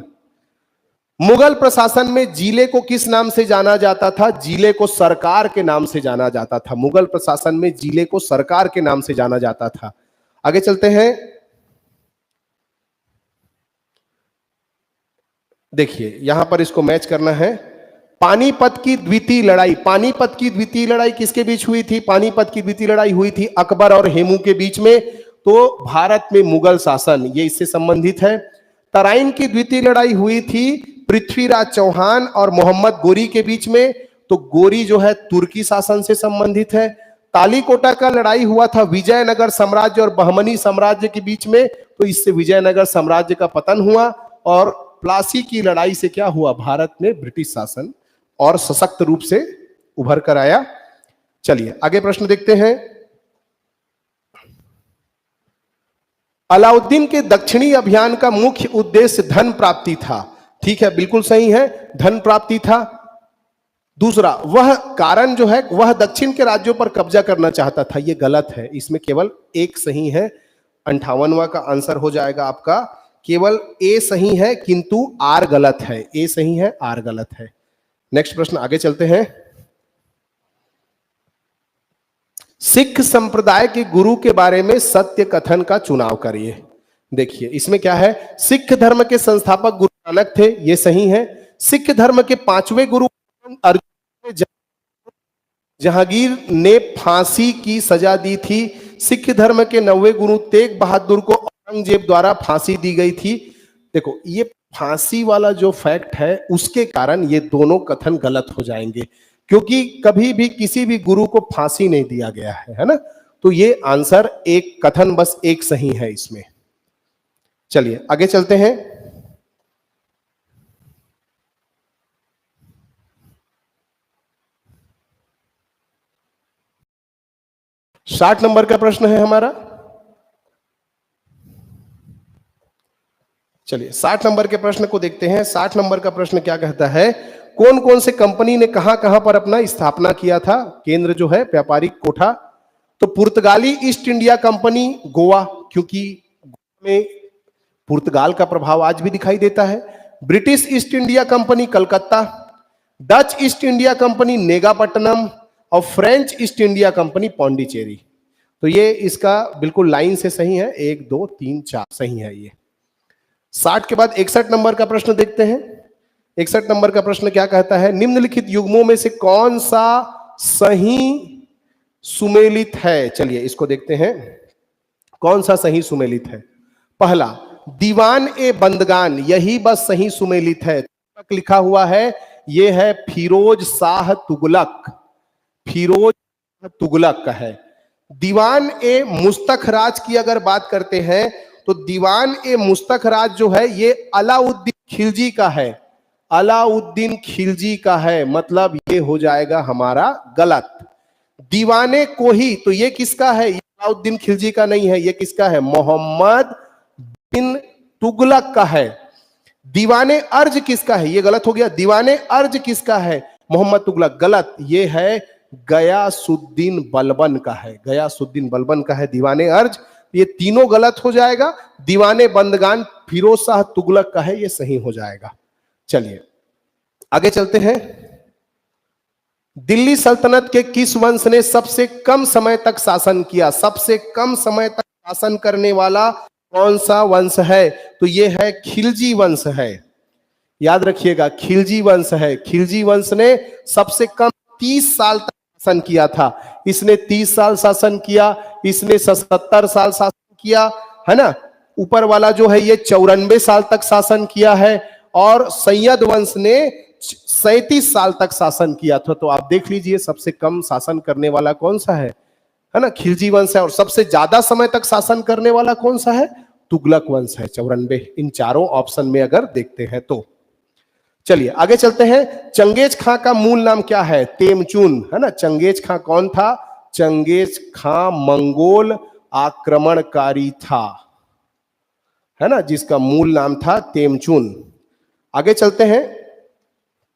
मुगल प्रशासन में जिले को किस नाम से जाना जाता था? जिले को सरकार के नाम से जाना जाता था। मुगल प्रशासन में जिले को सरकार के नाम से जाना जाता था। आगे चलते हैं। देखिए यहां पर इसको मैच करना है। पानीपत की द्वितीय लड़ाई किसके बीच हुई थी? पानीपत की द्वितीय लड़ाई हुई थी अकबर और हेमू के बीच में। तो भारत में मुगल शासन, ये इससे संबंधित है। तराइन की द्वितीय लड़ाई हुई थी पृथ्वीराज चौहान और मोहम्मद गोरी के बीच में। तो गोरी जो है तुर्की शासन से संबंधित है। तालीकोटा का लड़ाई हुआ था विजयनगर साम्राज्य और बहमनी साम्राज्य के बीच में, तो इससे विजयनगर साम्राज्य का पतन हुआ। और प्लासी की लड़ाई से क्या हुआ? भारत में ब्रिटिश शासन और सशक्त रूप से उभर कर आया। चलिए आगे प्रश्न देखते हैं। अलाउद्दीन के दक्षिणी अभियान का मुख्य उद्देश्य धन प्राप्ति था। ठीक है, बिल्कुल सही है, धन प्राप्ति था। दूसरा, वह कारण जो है वह दक्षिण के राज्यों पर कब्जा करना चाहता था। यह गलत है, इसमें केवल एक सही है। 58वां का आंसर हो जाएगा आपका, केवल ए सही है किंतु आर गलत है। ए सही है, आर गलत है। नेक्स्ट प्रश्न, आगे चलते हैं। सिख संप्रदाय के गुरु के बारे में सत्य कथन का चुनाव करिए। देखिए इसमें क्या है, सिख धर्म के संस्थापक गुरु नानक थे, ये सही है। सिख धर्म के 5वें गुरु अर्जुन जहांगीर ने फांसी की सजा दी थी। सिख धर्म के 9वें गुरु तेग बहादुर को औरंगजेब द्वारा फांसी दी गई थी। देखो ये फांसी वाला जो फैक्ट है उसके कारण ये दोनों कथन गलत हो जाएंगे, क्योंकि कभी भी किसी भी गुरु को फांसी नहीं दिया गया है ना। तो ये आंसर, एक कथन बस एक सही है इसमें। चलिए आगे चलते हैं। साठ नंबर का प्रश्न है हमारा। चलिए 60 नंबर के प्रश्न को देखते हैं। 60 नंबर का प्रश्न क्या कहता है, कौन कौन से कंपनी ने कहां कहां पर अपना स्थापना किया था? केंद्र जो है व्यापारिक कोठा। तो पुर्तगाली ईस्ट इंडिया कंपनी गोवा, क्योंकि में पुर्तगाल का प्रभाव आज भी दिखाई देता है। British East India Company Calcutta, Dutch East India Company Negapatam और French East India Company Pondicherry. तो ये इसका बिल्कुल लाइन से सही है, 1 2 3 4 सही है ये। 60 के बाद 61 नंबर का प्रश्न देखते हैं। 61 नंबर का प्रश्न क्या कहता है, निम्नलिखित युग्मों में से कौन सा सही सुमेलित है? चलिए इसको देखते हैं, कौन सा सही सुमेलित है। पहला, दीवान ए बंदगान, यही बस सही सुमेलित है। लिखा हुआ है, ये है फिरोज शाह तुगलक, फिरोज तुगलक का है। दीवान ए मुस्तखराज की अगर बात करते हैं तो दीवान ए मुस्तखराज जो है ये अलाउद्दीन खिलजी का है, अलाउद्दीन खिलजी का है, मतलब ये हो जाएगा हमारा गलत। दीवाने को ही, तो ये किसका है? ये अलाउद्दीन खिलजी का नहीं है, ये किसका है? मोहम्मद बिन तुगलक का है। दीवाने अर्ज किसका है? ये गलत हो गया। दीवाने अर्ज किसका है? मोहम्मद तुगलक, गलत। ये है गयासुद्दीन बलबन का है, गयासुद्दीन बलबन का है दीवाने अर्ज। ये तीनों गलत हो जाएगा। दीवाने बंदगान फिरोज शाह तुगलक का है, ये सही हो जाएगा। चलिए आगे चलते हैं। दिल्ली सल्तनत के किस वंश ने सबसे कम समय तक शासन किया? सबसे कम समय तक शासन करने वाला कौन सा वंश है? तो ये है खिलजी वंश है, याद रखिएगा, खिलजी वंश है। खिलजी वंश ने सबसे कम 30 साल तक शासन किया था। इसने 30 साल शासन किया, इसने 77 साल शासन किया, है ना। ऊपर वाला जो है ये 94 साल तक शासन किया है, और सैयद वंश ने 37 साल तक शासन किया था। तो आप देख लीजिए सबसे कम शासन करने वाला कौन सा है ना, खिलजी वंश है। और सबसे ज्यादा समय तक शासन करने वाला कौन सा है? तुगलक वंश है, 94। इन चारों ऑप्शन में अगर देखते हैं तो। चलिए आगे चलते हैं। चंगेज खां का मूल नाम क्या है? तेमचुन, है ना। चंगेज खां कौन था? चंगेज खां मंगोल आक्रमणकारी था, है ना, जिसका मूल नाम था तेमचुन। आगे चलते हैं।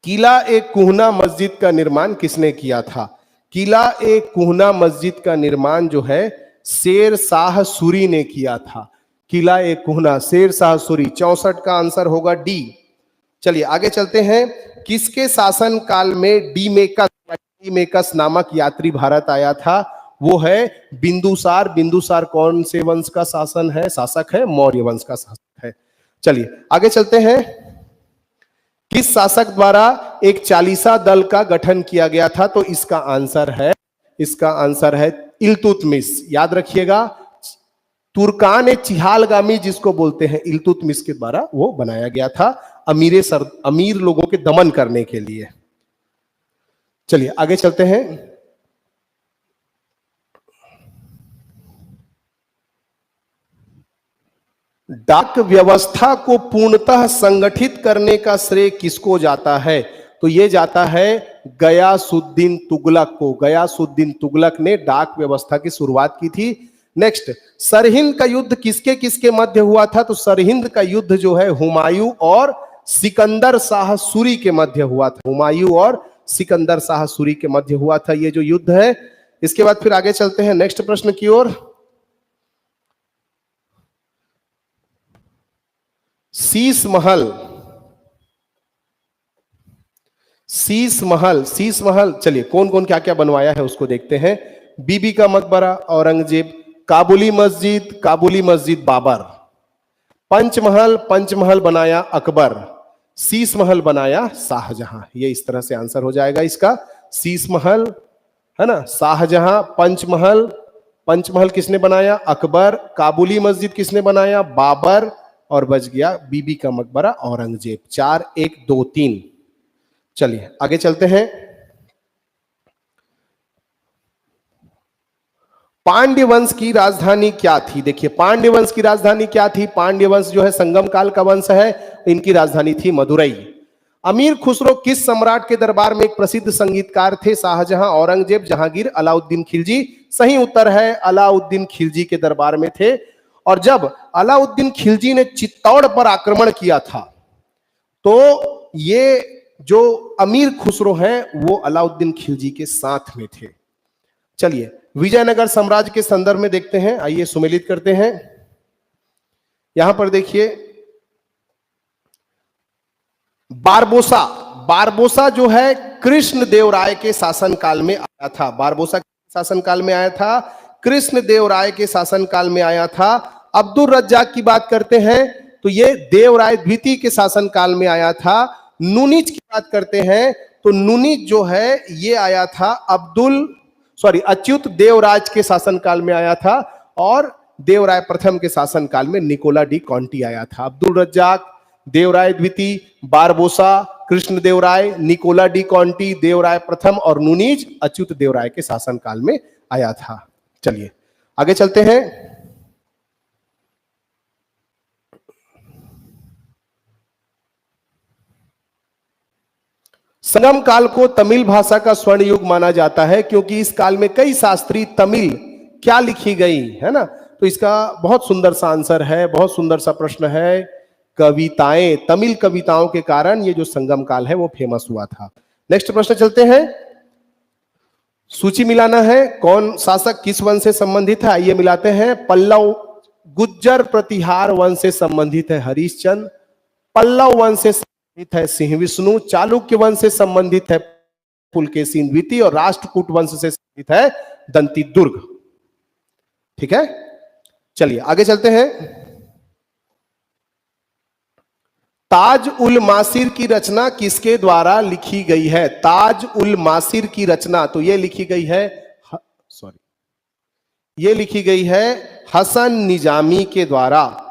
किला ए कुहना मस्जिद का निर्माण किसने किया था? किला ए कुहना मस्जिद का निर्माण जो है शेर शाह सूरी ने किया था। किला ए कुहना, शेर शाह सूरी। 64 का आंसर होगा डी। चलिए आगे चलते हैं। किसके शासन काल में डीमेकस नामक यात्री भारत आया था? वो है बिंदुसार। बिंदुसार कौन से वंश का शासन है? शासक है, मौर्य वंश का शासक है। चलिए आगे चलते हैं। किस शासक द्वारा एक चालीसा दल का गठन किया गया था? तो इसका आंसर है इल्तुतमिश। याद रखिएगा, तुर्कान ए चिहालगामी जिसको बोलते हैं, इल्तुतमिश के द्वारा वो बनाया गया था, अमीर लोगों के दमन करने के लिए। चलिए आगे चलते हैं। डाक व्यवस्था को पूर्णतः संगठित करने का श्रेय किसको जाता है? तो ये जाता है गयासुद्दीन तुगलक को। गयासुद्दीन तुगलक ने डाक व्यवस्था की शुरुआत की थी। नेक्स्ट, सरहिंद का युद्ध किसके किसके मध्य हुआ था? तो सरहिंद का युद्ध जो है हुमायूं और सिकंदर शाह सूरी के मध्य हुआ था। हुमायूं और सिकंदर शाह सूरी के मध्य हुआ था ये जो युद्ध है। इसके बाद फिर आगे चलते हैं नेक्स्ट प्रश्न की ओर। शीश महल, चलिए कौन कौन क्या क्या बनवाया है उसको देखते हैं। बीबी का मकबरा औरंगजेब, काबुली मस्जिद बाबर, पंचमहल बनाया अकबर, शीश महल बनाया शाहजहां। ये इस तरह से आंसर हो जाएगा इसका। शीश महल, है ना, शाहजहां, पंचमहल किसने बनाया? अकबर। काबुली मस्जिद किसने बनाया? बाबर। और बच गया बीबी का मकबरा औरंगजेब। 4 1 2 3। चलिए आगे चलते हैं। पांड्य वंश की राजधानी क्या थी? देखिए पांड्य वंश की राजधानी क्या थी? पांड्य वंश जो है संगम काल का वंश है, इनकी राजधानी थी मदुरई। अमीर खुसरो किस सम्राट के दरबार में एक प्रसिद्ध संगीतकार थे? शाहजहां, औरंगजेब, जहांगीर, अलाउद्दीन खिलजी। सही उत्तर है अलाउद्दीन खिलजी के दरबार में थे। और जब अलाउद्दीन खिलजी ने चित्तौड़ पर आक्रमण किया था तो ये जो अमीर खुसरो हैं वो अलाउद्दीन खिलजी के साथ में थे। चलिए विजयनगर साम्राज्य के संदर्भ में देखते हैं, आइए सुमेलित करते हैं। यहां पर देखिए बारबोसा जो है कृष्णदेवराय के शासनकाल में आया था। बारबोसा के शासनकाल में आया था, कृष्णदेवराय के शासनकाल में आया था। अब्दुल रज्जाक की बात करते हैं तो ये देवराय द्वितीय के शासनकाल में आया था। नुनिज की बात करते हैं तो नुनिज जो है ये आया था अच्युत देवराज के शासनकाल में आया था। और देवराय प्रथम के शासनकाल में निकोला डी कॉन्टी आया था। अब्दुल रज्जाक, देवराय द्वितीय, Barbosa, Krishnadevaraya, Nicola de Conti, Devaraya प्रथम और नुनीज अच्युत देवराय के शासनकाल में आया था। चलिए आगे चलते हैं। संगम काल को तमिल भाषा का स्वर्ण युग माना जाता है क्योंकि इस काल में कई शास्त्रीय तमिल क्या लिखी गई है ना। तो इसका बहुत सुंदर सा आंसर है, बहुत सुंदर सा प्रश्न है, कविताएं, तमिल कविताओं के कारण ये जो संगम काल है वो फेमस हुआ था। नेक्स्ट प्रश्न चलते हैं। सूची मिलाना है, कौन शासक किस वंश से संबंधित है, आइए मिलाते हैं। पल्लव गुज्जर प्रतिहार वंश से संबंधित है हरिश्चंद्र, पल्लव वंश से संबंधित है सिंह विष्णु, चालुक्य वंश से संबंधित है पुलकेशी द्वितीय और राष्ट्रकूट वंश से संबंधित है दंती दुर्ग। ठीक है, चलिए आगे चलते हैं। ताज उल मासिर की रचना किसके द्वारा लिखी गई है? ताज उल मासिर की रचना तो ये लिखी गई है, ये लिखी गई है हसन निजामी के द्वारा।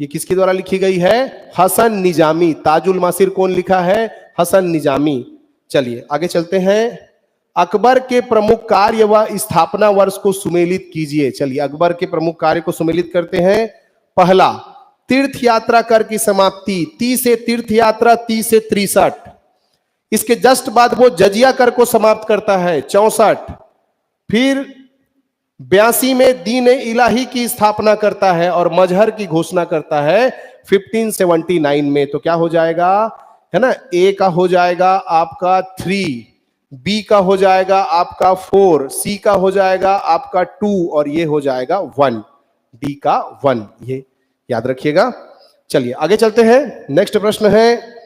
ये किसके द्वारा लिखी गई है? हसन निजामी। ताजुल मासिर कौन लिखा है? हसन निजामी। चलिए आगे चलते हैं। अकबर के प्रमुख कार्य व स्थापना वर्ष को सुमेलित कीजिए। चलिए अकबर के प्रमुख कार्य को सुमेलित करते हैं। पहला, तीर्थ यात्रा कर की समाप्ति, 30 से तीर्थ यात्रा, 30 से 63। इसके जस्ट बाद वो जजिया कर को समाप्त करता है, 64। फिर 82 में दीन इलाही की स्थापना करता है और मजहर की घोषणा करता है 1579 में। तो क्या हो जाएगा, है ना, ए का हो जाएगा आपका 3, बी का हो जाएगा आपका 4, सी का हो जाएगा आपका 2 और ये हो जाएगा 1, डी का 1। ये याद रखिएगा। चलिए आगे चलते हैं। नेक्स्ट प्रश्न है,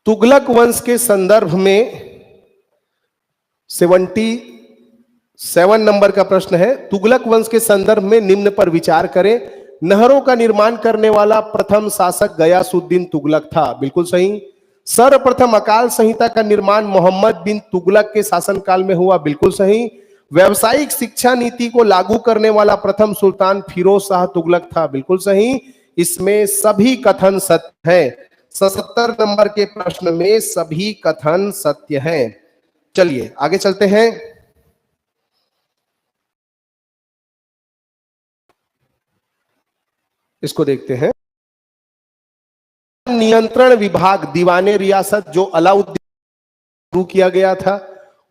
तुगलक वंश के संदर्भ में 77 नंबर का प्रश्न है। तुगलक वंश के संदर्भ में निम्न पर विचार करें। नहरों का निर्माण करने वाला प्रथम शासक गयासुद्दीन तुगलक था, बिल्कुल सही। सर्वप्रथम अकाल संहिता का निर्माण मोहम्मद बिन तुगलक के शासनकाल में हुआ, बिल्कुल सही। व्यावसायिक शिक्षा नीति को लागू करने वाला प्रथम सुल्तान फिरोज शाह तुगलक था, बिल्कुल सही। इसमें सभी कथन सत्य हैं। 77 नंबर के प्रश्न में सभी कथन सत्य हैं। चलिए आगे चलते हैं। इसको देखते हैं। नियंत्रण विभाग दीवाने रियासत जो अलाउद्दीन शुरू किया गया था।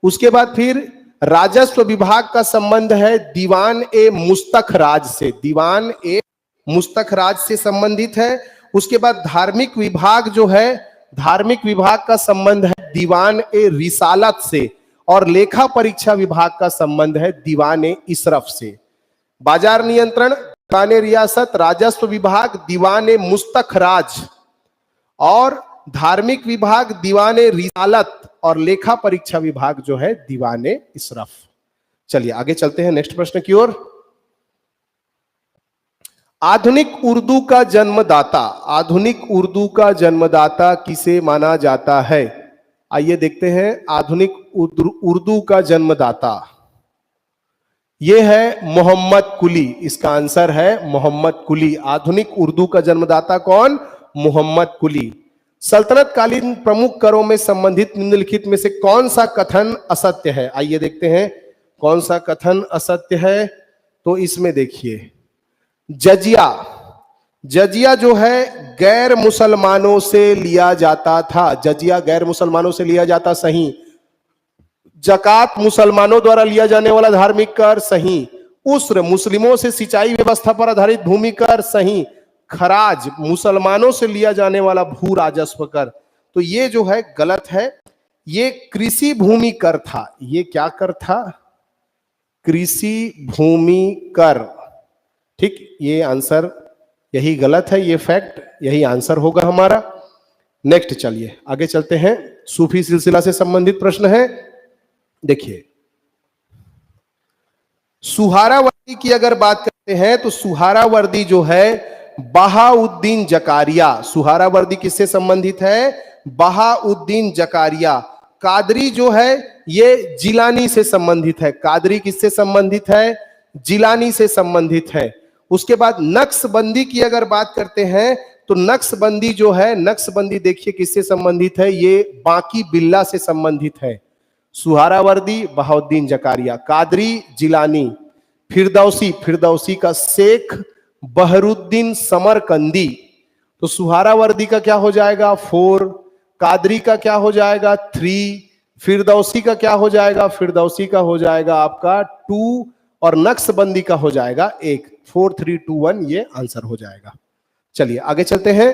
उसके बाद फिर राजस्व विभाग का संबंध है दीवान ए मुस्तख राज से, दीवान ए मुस्तख राज से संबंधित है। उसके बाद धार्मिक विभाग जो है, धार्मिक विभाग का संबंध है दीवान ए रिसालत से और लेखा परीक्षा विभाग का संबंध है दीवान ए इसरफ से। बाजार नियंत्रण दीवान ए रियासत, राजस्व विभाग दीवान ए मुस्तख राज और धार्मिक विभाग दीवान ए रिसालत और लेखा परीक्षा विभाग जो है दीवान ए इसरफ। चलिए आगे चलते हैं नेक्स्ट प्रश्न की ओर। आधुनिक उर्दू का जन्मदाता, आधुनिक उर्दू का जन्मदाता किसे माना जाता है? आइए देखते हैं। आधुनिक उर्दू का जन्मदाता ये है मोहम्मद कुली। इसका आंसर है मोहम्मद कुली। आधुनिक उर्दू का जन्मदाता कौन? मोहम्मद कुली। सल्तनत कालीन प्रमुख करों में संबंधित निम्नलिखित में से कौन सा कथन असत्य है? आइए देखते हैं कौन सा कथन असत्य है। तो इसमें देखिए, जजिया, जजिया जो है गैर मुसलमानों से लिया जाता था। जजिया गैर मुसलमानों से लिया जाता, सही। जकात मुसलमानों द्वारा लिया जाने वाला धार्मिक कर, सही। उस्र मुस्लिमों से सिंचाई व्यवस्था पर आधारित भूमि कर, सही। खराज मुसलमानों से लिया जाने वाला भू राजस्व कर, तो ये जो है गलत है। ये कृषि भूमि कर था। ये क्या कर था? कृषि भूमि कर। ठीक, ये आंसर यही गलत है, ये फैक्ट, यही आंसर होगा हमारा। नेक्स्ट चलिए आगे चलते हैं। सूफी सिलसिला से संबंधित प्रश्न है। देखिए, सुहारावर्दी की अगर बात करते हैं तो सुहारावर्दी जो है बहाउद्दीन जकारिया, सुहारावर्दी किससे संबंधित है? बहाउद्दीन जकारिया। कादरी जो है ये जिलानी से संबंधित है। कादरी किससे संबंधित है? जिलानी से संबंधित है। उसके बाद नक्शबंदी की अगर बात करते हैं तो नक्शबंदी जो है, नक्शबंदी देखिए किससे संबंधित है? ये बाकी बिल्ला से संबंधित है। सुहारावर्दी, बहाउद्दीन जकारिया। कादरी, जिलानी। फिरदौसी, फिरदौसी का शेख बहरुद्दीन समरकंदी। तो सुहारावर्दी का क्या हो जाएगा? 4, कादरी का क्या हो जाएगा? 3, फिरदौसी का क्या हो जाएगा? फिरदौसी का हो जाएगा आपका 2 और नक्शबंदी का हो जाएगा 1। 4, 3, 2, 1 ये आंसर हो जाएगा। चलिए आगे चलते हैं।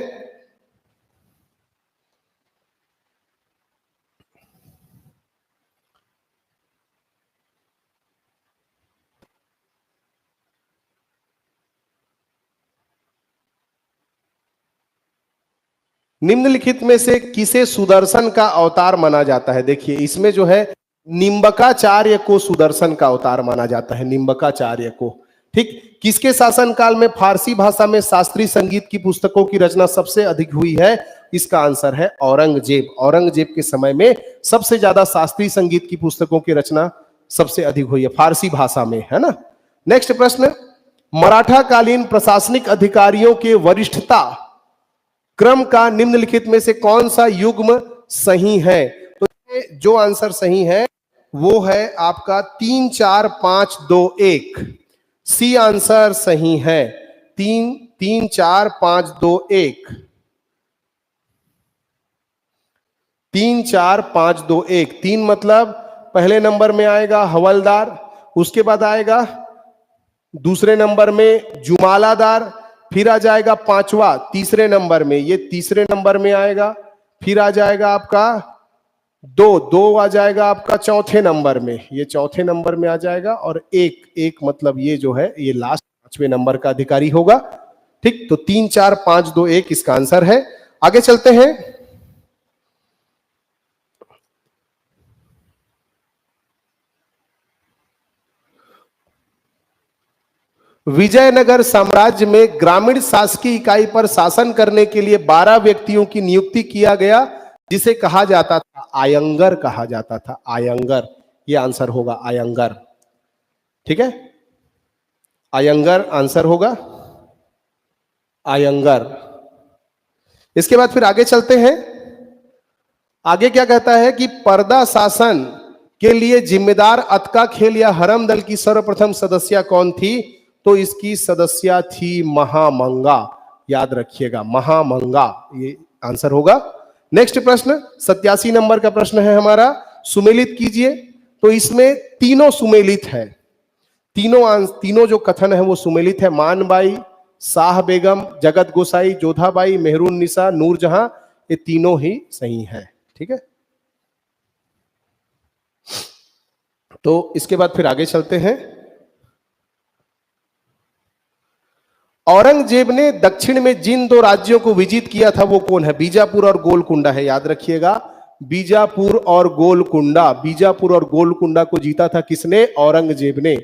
निम्नलिखित में से किसे सुदर्शन का अवतार माना जाता है? देखिए इसमें जो है निम्बकाचार्य को सुदर्शन का अवतार माना जाता है। निम्बकाचार्य को, ठीक। किसके शासनकाल में फारसी भाषा में शास्त्रीय संगीत की पुस्तकों की रचना सबसे अधिक हुई है? इसका आंसर है औरंगजेब। औरंगजेब के समय में सबसे ज्यादा शास्त्रीय संगीत की पुस्तकों की रचना सबसे अधिक हुई है फारसी भाषा में, है ना। नेक्स्ट प्रश्न, मराठा कालीन प्रशासनिक अधिकारियों के वरिष्ठता क्रम का निम्नलिखित में से कौन सा युग्म सही है? तो जो आंसर सही है वो है आपका 3, 4, 5, 2, 1। सी आंसर सही है। 3, 4, 5, 2, 1। 3, 4, 5, 2, 1। 3 मतलब पहले नंबर में आएगा हवलदार, उसके बाद आएगा दूसरे नंबर में जुमालादार, फिर आ जाएगा पांचवा तीसरे नंबर में, ये तीसरे नंबर में आएगा, फिर आ जाएगा आपका 2 आ जाएगा आपका चौथे नंबर में, ये चौथे नंबर में आ जाएगा, और 1 मतलब ये जो है ये लास्ट 5वें नंबर का अधिकारी होगा, ठीक। तो 3, 4, 5, 2, 1 इसका आंसर है। आगे चलते हैं। विजयनगर साम्राज्य में ग्रामीण शासकीय इकाई पर शासन करने के लिए 12 व्यक्तियों की नियुक्ति किया गया, जिसे कहा जाता था आयंगर, कहा जाता था आयंगर। ये आंसर होगा आयंगर, ठीक है। आयंगर आंसर होगा आयंगर। इसके बाद फिर आगे चलते हैं। आगे क्या कहता है कि पर्दा शासन के लिए जिम्मेदार अतका खेल या हरम दल की सर्वप्रथम सदस्या कौन थी? तो इसकी सदस्या थी महामंगा, याद रखिएगा महामंगा, ये आंसर होगा। नेक्स्ट प्रश्न 87 नंबर का प्रश्न है हमारा, सुमेलित कीजिए। तो इसमें तीनों सुमेलित है, तीनों जो कथन है वो सुमेलित है। मानबाई, शाह बेगम, जगत गोसाई, जोधाबाई, मेहरून निसा, नूरजहां, ये तीनों ही सही है, ठीक है। तो इसके बाद फिर आगे चलते हैं। औरंगजेब ने दक्षिण में जिन 2 राज्यों को विजित किया था वो कौन है? बीजापुर और गोलकुंडा है, याद रखिएगा, बीजापुर और गोलकुंडा। बीजापुर और गोलकुंडा को जीता था किसने? औरंगजेब ने,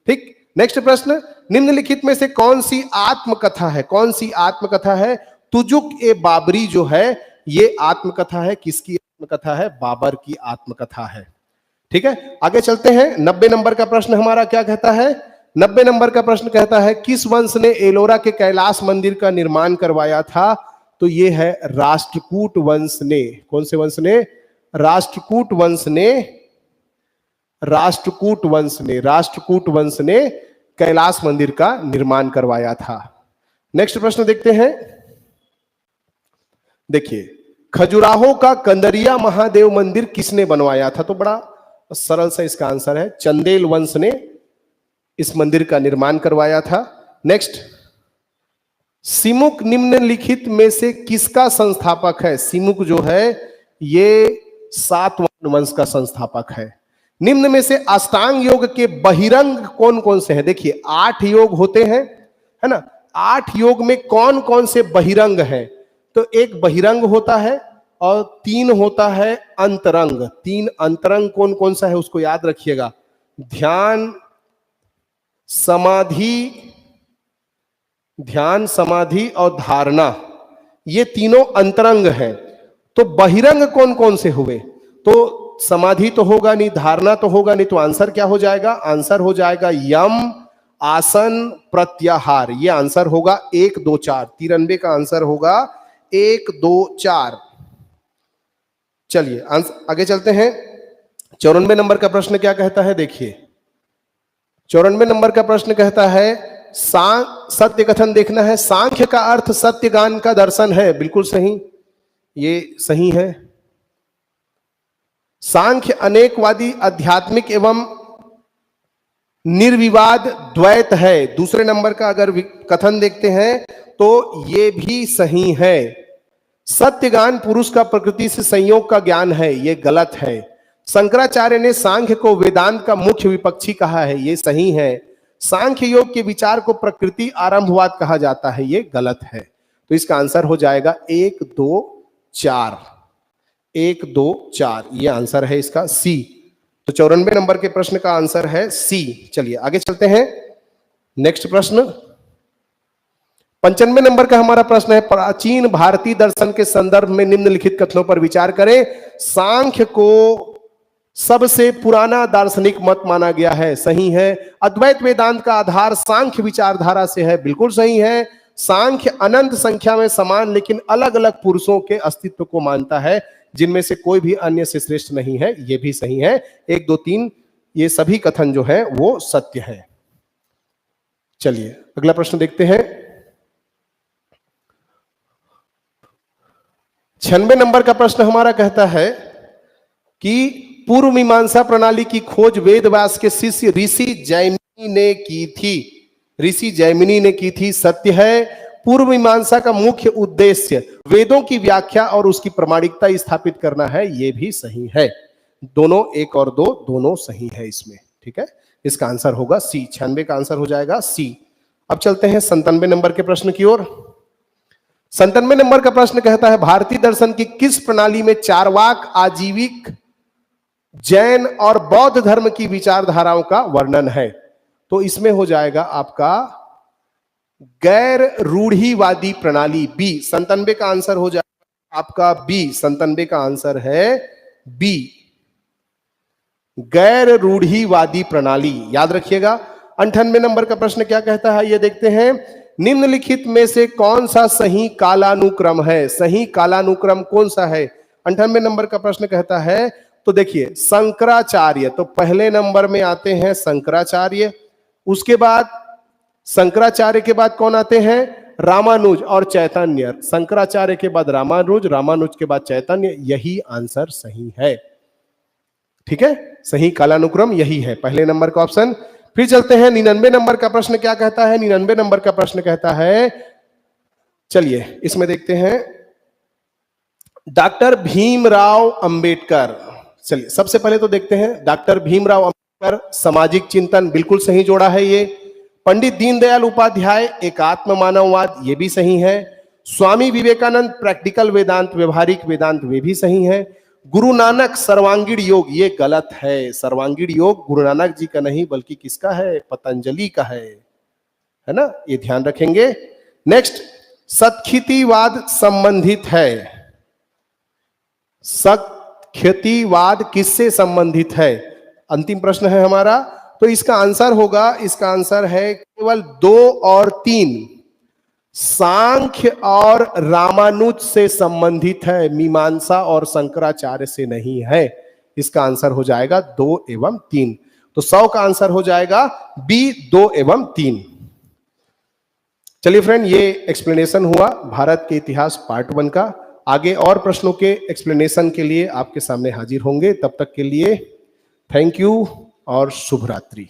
ठीक। नेक्स्ट प्रश्न, निम्नलिखित में से कौन सी आत्मकथा है? कौन सी आत्मकथा है? तुजुक ए बाबरी जो है ये आत्मकथा है, किसकी आत्मकथा है? बाबर की आत्मकथा है, ठीक है। आगे चलते हैं। 90 नंबर का प्रश्न हमारा क्या कहता है? 90 नंबर का प्रश्न कहता है किस वंश ने एलोरा के कैलाश मंदिर का निर्माण करवाया था? तो ये है राष्ट्रकूट वंश ने। कौन से वंश ने? राष्ट्रकूट वंश ने, राष्ट्रकूट वंश ने, राष्ट्रकूट वंश ने कैलाश मंदिर का निर्माण करवाया था। नेक्स्ट प्रश्न देखते हैं। देखिए, खजुराहो का कंदरिया महादेव मंदिर किसने बनवाया था? तो बड़ा सरल सा इसका आंसर है, चंदेल वंश ने इस मंदिर का निर्माण करवाया था। नेक्स्ट, सिमुक निम्नलिखित में से किसका संस्थापक है? सिमुक जो है ये सातवाहन वंश का संस्थापक है। निम्न में से अष्टांग योग के बहिरंग कौन कौन से हैं? देखिए 8 योग होते हैं, है ना। 8 योग में कौन कौन से बहिरंग हैं? तो एक बहिरंग होता है और 3 होता है अंतरंग। 3 अंतरंग कौन कौन सा है उसको याद रखिएगा, ध्यान, समाधि और धारणा, ये तीनों अंतरंग हैं। तो बहिरंग कौन कौन से हुए? तो समाधि तो होगा नहीं, धारणा तो होगा नहीं, तो आंसर क्या हो जाएगा? आंसर हो जाएगा यम आसन प्रत्याहार। ये आंसर होगा 1 2 4। 93 का आंसर होगा 1 2 4। चलिए आगे चलते हैं। 94 नंबर का प्रश्न क्या कहता है, देखिए 94 नंबर का प्रश्न कहता है सत्य कथन देखना है। सांख्य का अर्थ सत्य ज्ञान का दर्शन है। बिल्कुल सही, ये सही है। सांख्य अनेकवादी आध्यात्मिक एवं निर्विवाद द्वैत है। दूसरे नंबर का अगर कथन देखते हैं तो ये भी सही है। सत्य ज्ञान पुरुष का प्रकृति से संयोग का ज्ञान है, ये गलत है। शंकराचार्य ने सांख्य को वेदांत का मुख्य विपक्षी कहा है, ये सही है। सांख्य योग के विचार को प्रकृति आरंभवाद कहा जाता है, ये गलत है। तो इसका आंसर हो जाएगा 1 2 4। 1 2 4 ये आंसर है इसका सी। तो 94 नंबर के प्रश्न का आंसर है सी। चलिए आगे चलते हैं। नेक्स्ट प्रश्न 95 नंबर का हमारा प्रश्न है, प्राचीन भारतीय दर्शन के संदर्भ में निम्नलिखित कथनों पर विचार करें। सांख्य को सबसे पुराना दार्शनिक मत माना गया है, सही है। अद्वैत वेदांत का आधार सांख्य विचारधारा से है, बिल्कुल सही है। सांख्य अनंत संख्या में समान लेकिन अलग अलग पुरुषों के अस्तित्व को मानता है, जिनमें से कोई भी अन्य से श्रेष्ठ नहीं है, ये भी सही है। 1 2 3 ये सभी कथन जो है वो सत्य है। चलिए अगला प्रश्न देखते हैं। 96 नंबर का प्रश्न हमारा कहता है कि पूर्व मीमांसा प्रणाली की खोज वेद व्यास के शिष्य ऋषि जैमिनी ने की थी। ऋषि जैमिनी ने की थी, सत्य है। पूर्व मीमांसा का मुख्य उद्देश्य वेदों की व्याख्या और उसकी प्रामाणिकता स्थापित करना है, यह भी सही है। दोनों 1 और 2 दोनों सही है इसमें, ठीक है। इसका आंसर होगा सी। 96 का आंसर हो जाएगा सी। अब चलते हैं 97 नंबर के प्रश्न की ओर। 97 नंबर का प्रश्न कहता है, भारतीय दर्शन की किस प्रणाली में चार्वाक, आजीविक, जैन और बौद्ध धर्म की विचारधाराओं का वर्णन है? तो इसमें हो जाएगा आपका गैर रूढ़िवादी प्रणाली, बी। 97 का आंसर हो जाएगा आपका बी। 97 का आंसर है बी, गैर रूढ़िवादी प्रणाली, याद रखिएगा। 98 नंबर का प्रश्न क्या कहता है, ये देखते हैं। निम्नलिखित में से कौन सा सही कालानुक्रम है? सही कालानुक्रम कौन सा है? 98 नंबर का प्रश्न कहता है, तो देखिए शंकराचार्य, तो पहले नंबर में आते हैं शंकराचार्य। उसके बाद शंकराचार्य के बाद कौन आते हैं? रामानुज और चैतन्य। शंकराचार्य के बाद रामानुज, रामानुज के बाद चैतन्य। यही आंसर सही है, ठीक है। सही कालानुक्रम यही है, पहले नंबर का ऑप्शन। फिर चलते हैं 99 नंबर का प्रश्न क्या कहता है। 99 नंबर का प्रश्न कहता है, चलिए इसमें देखते हैं, डॉक्टर भीमराव अंबेडकर। चलिए सबसे पहले तो देखते हैं डॉक्टर भीमराव अंबेडकर, सामाजिक चिंतन, बिल्कुल सही जोड़ा है ये। पंडित दीनदयाल उपाध्याय, एकात्म मानववाद, ये भी सही है। स्वामी विवेकानंद, प्रैक्टिकल वेदांत, व्यवहारिक वेदांत, वे भी सही है। गुरु नानक, सर्वांगीण योग, ये गलत है। सर्वांगीण योग गुरु नानक जी का नहीं बल्कि किसका है? पतंजलि का है ना, ये ध्यान रखेंगे। नेक्स्ट, सत्क्षितिवाद संबंधित है। सत्क्षितिवाद किससे संबंधित है? अंतिम प्रश्न है हमारा। तो इसका आंसर होगा, इसका आंसर है केवल 2 और 3, सांख्य और रामानुज से संबंधित है, मीमांसा और शंकराचार्य से नहीं है। इसका आंसर हो जाएगा 2 एवं 3। तो 100 का आंसर हो जाएगा बी, 2 एवं 3। चलिए फ्रेंड, ये एक्सप्लेनेशन हुआ भारत के इतिहास पार्ट 1 का। आगे और प्रश्नों के एक्सप्लेनेशन के लिए आपके सामने हाजिर होंगे। तब तक के लिए थैंक यू और शुभ रात्रि।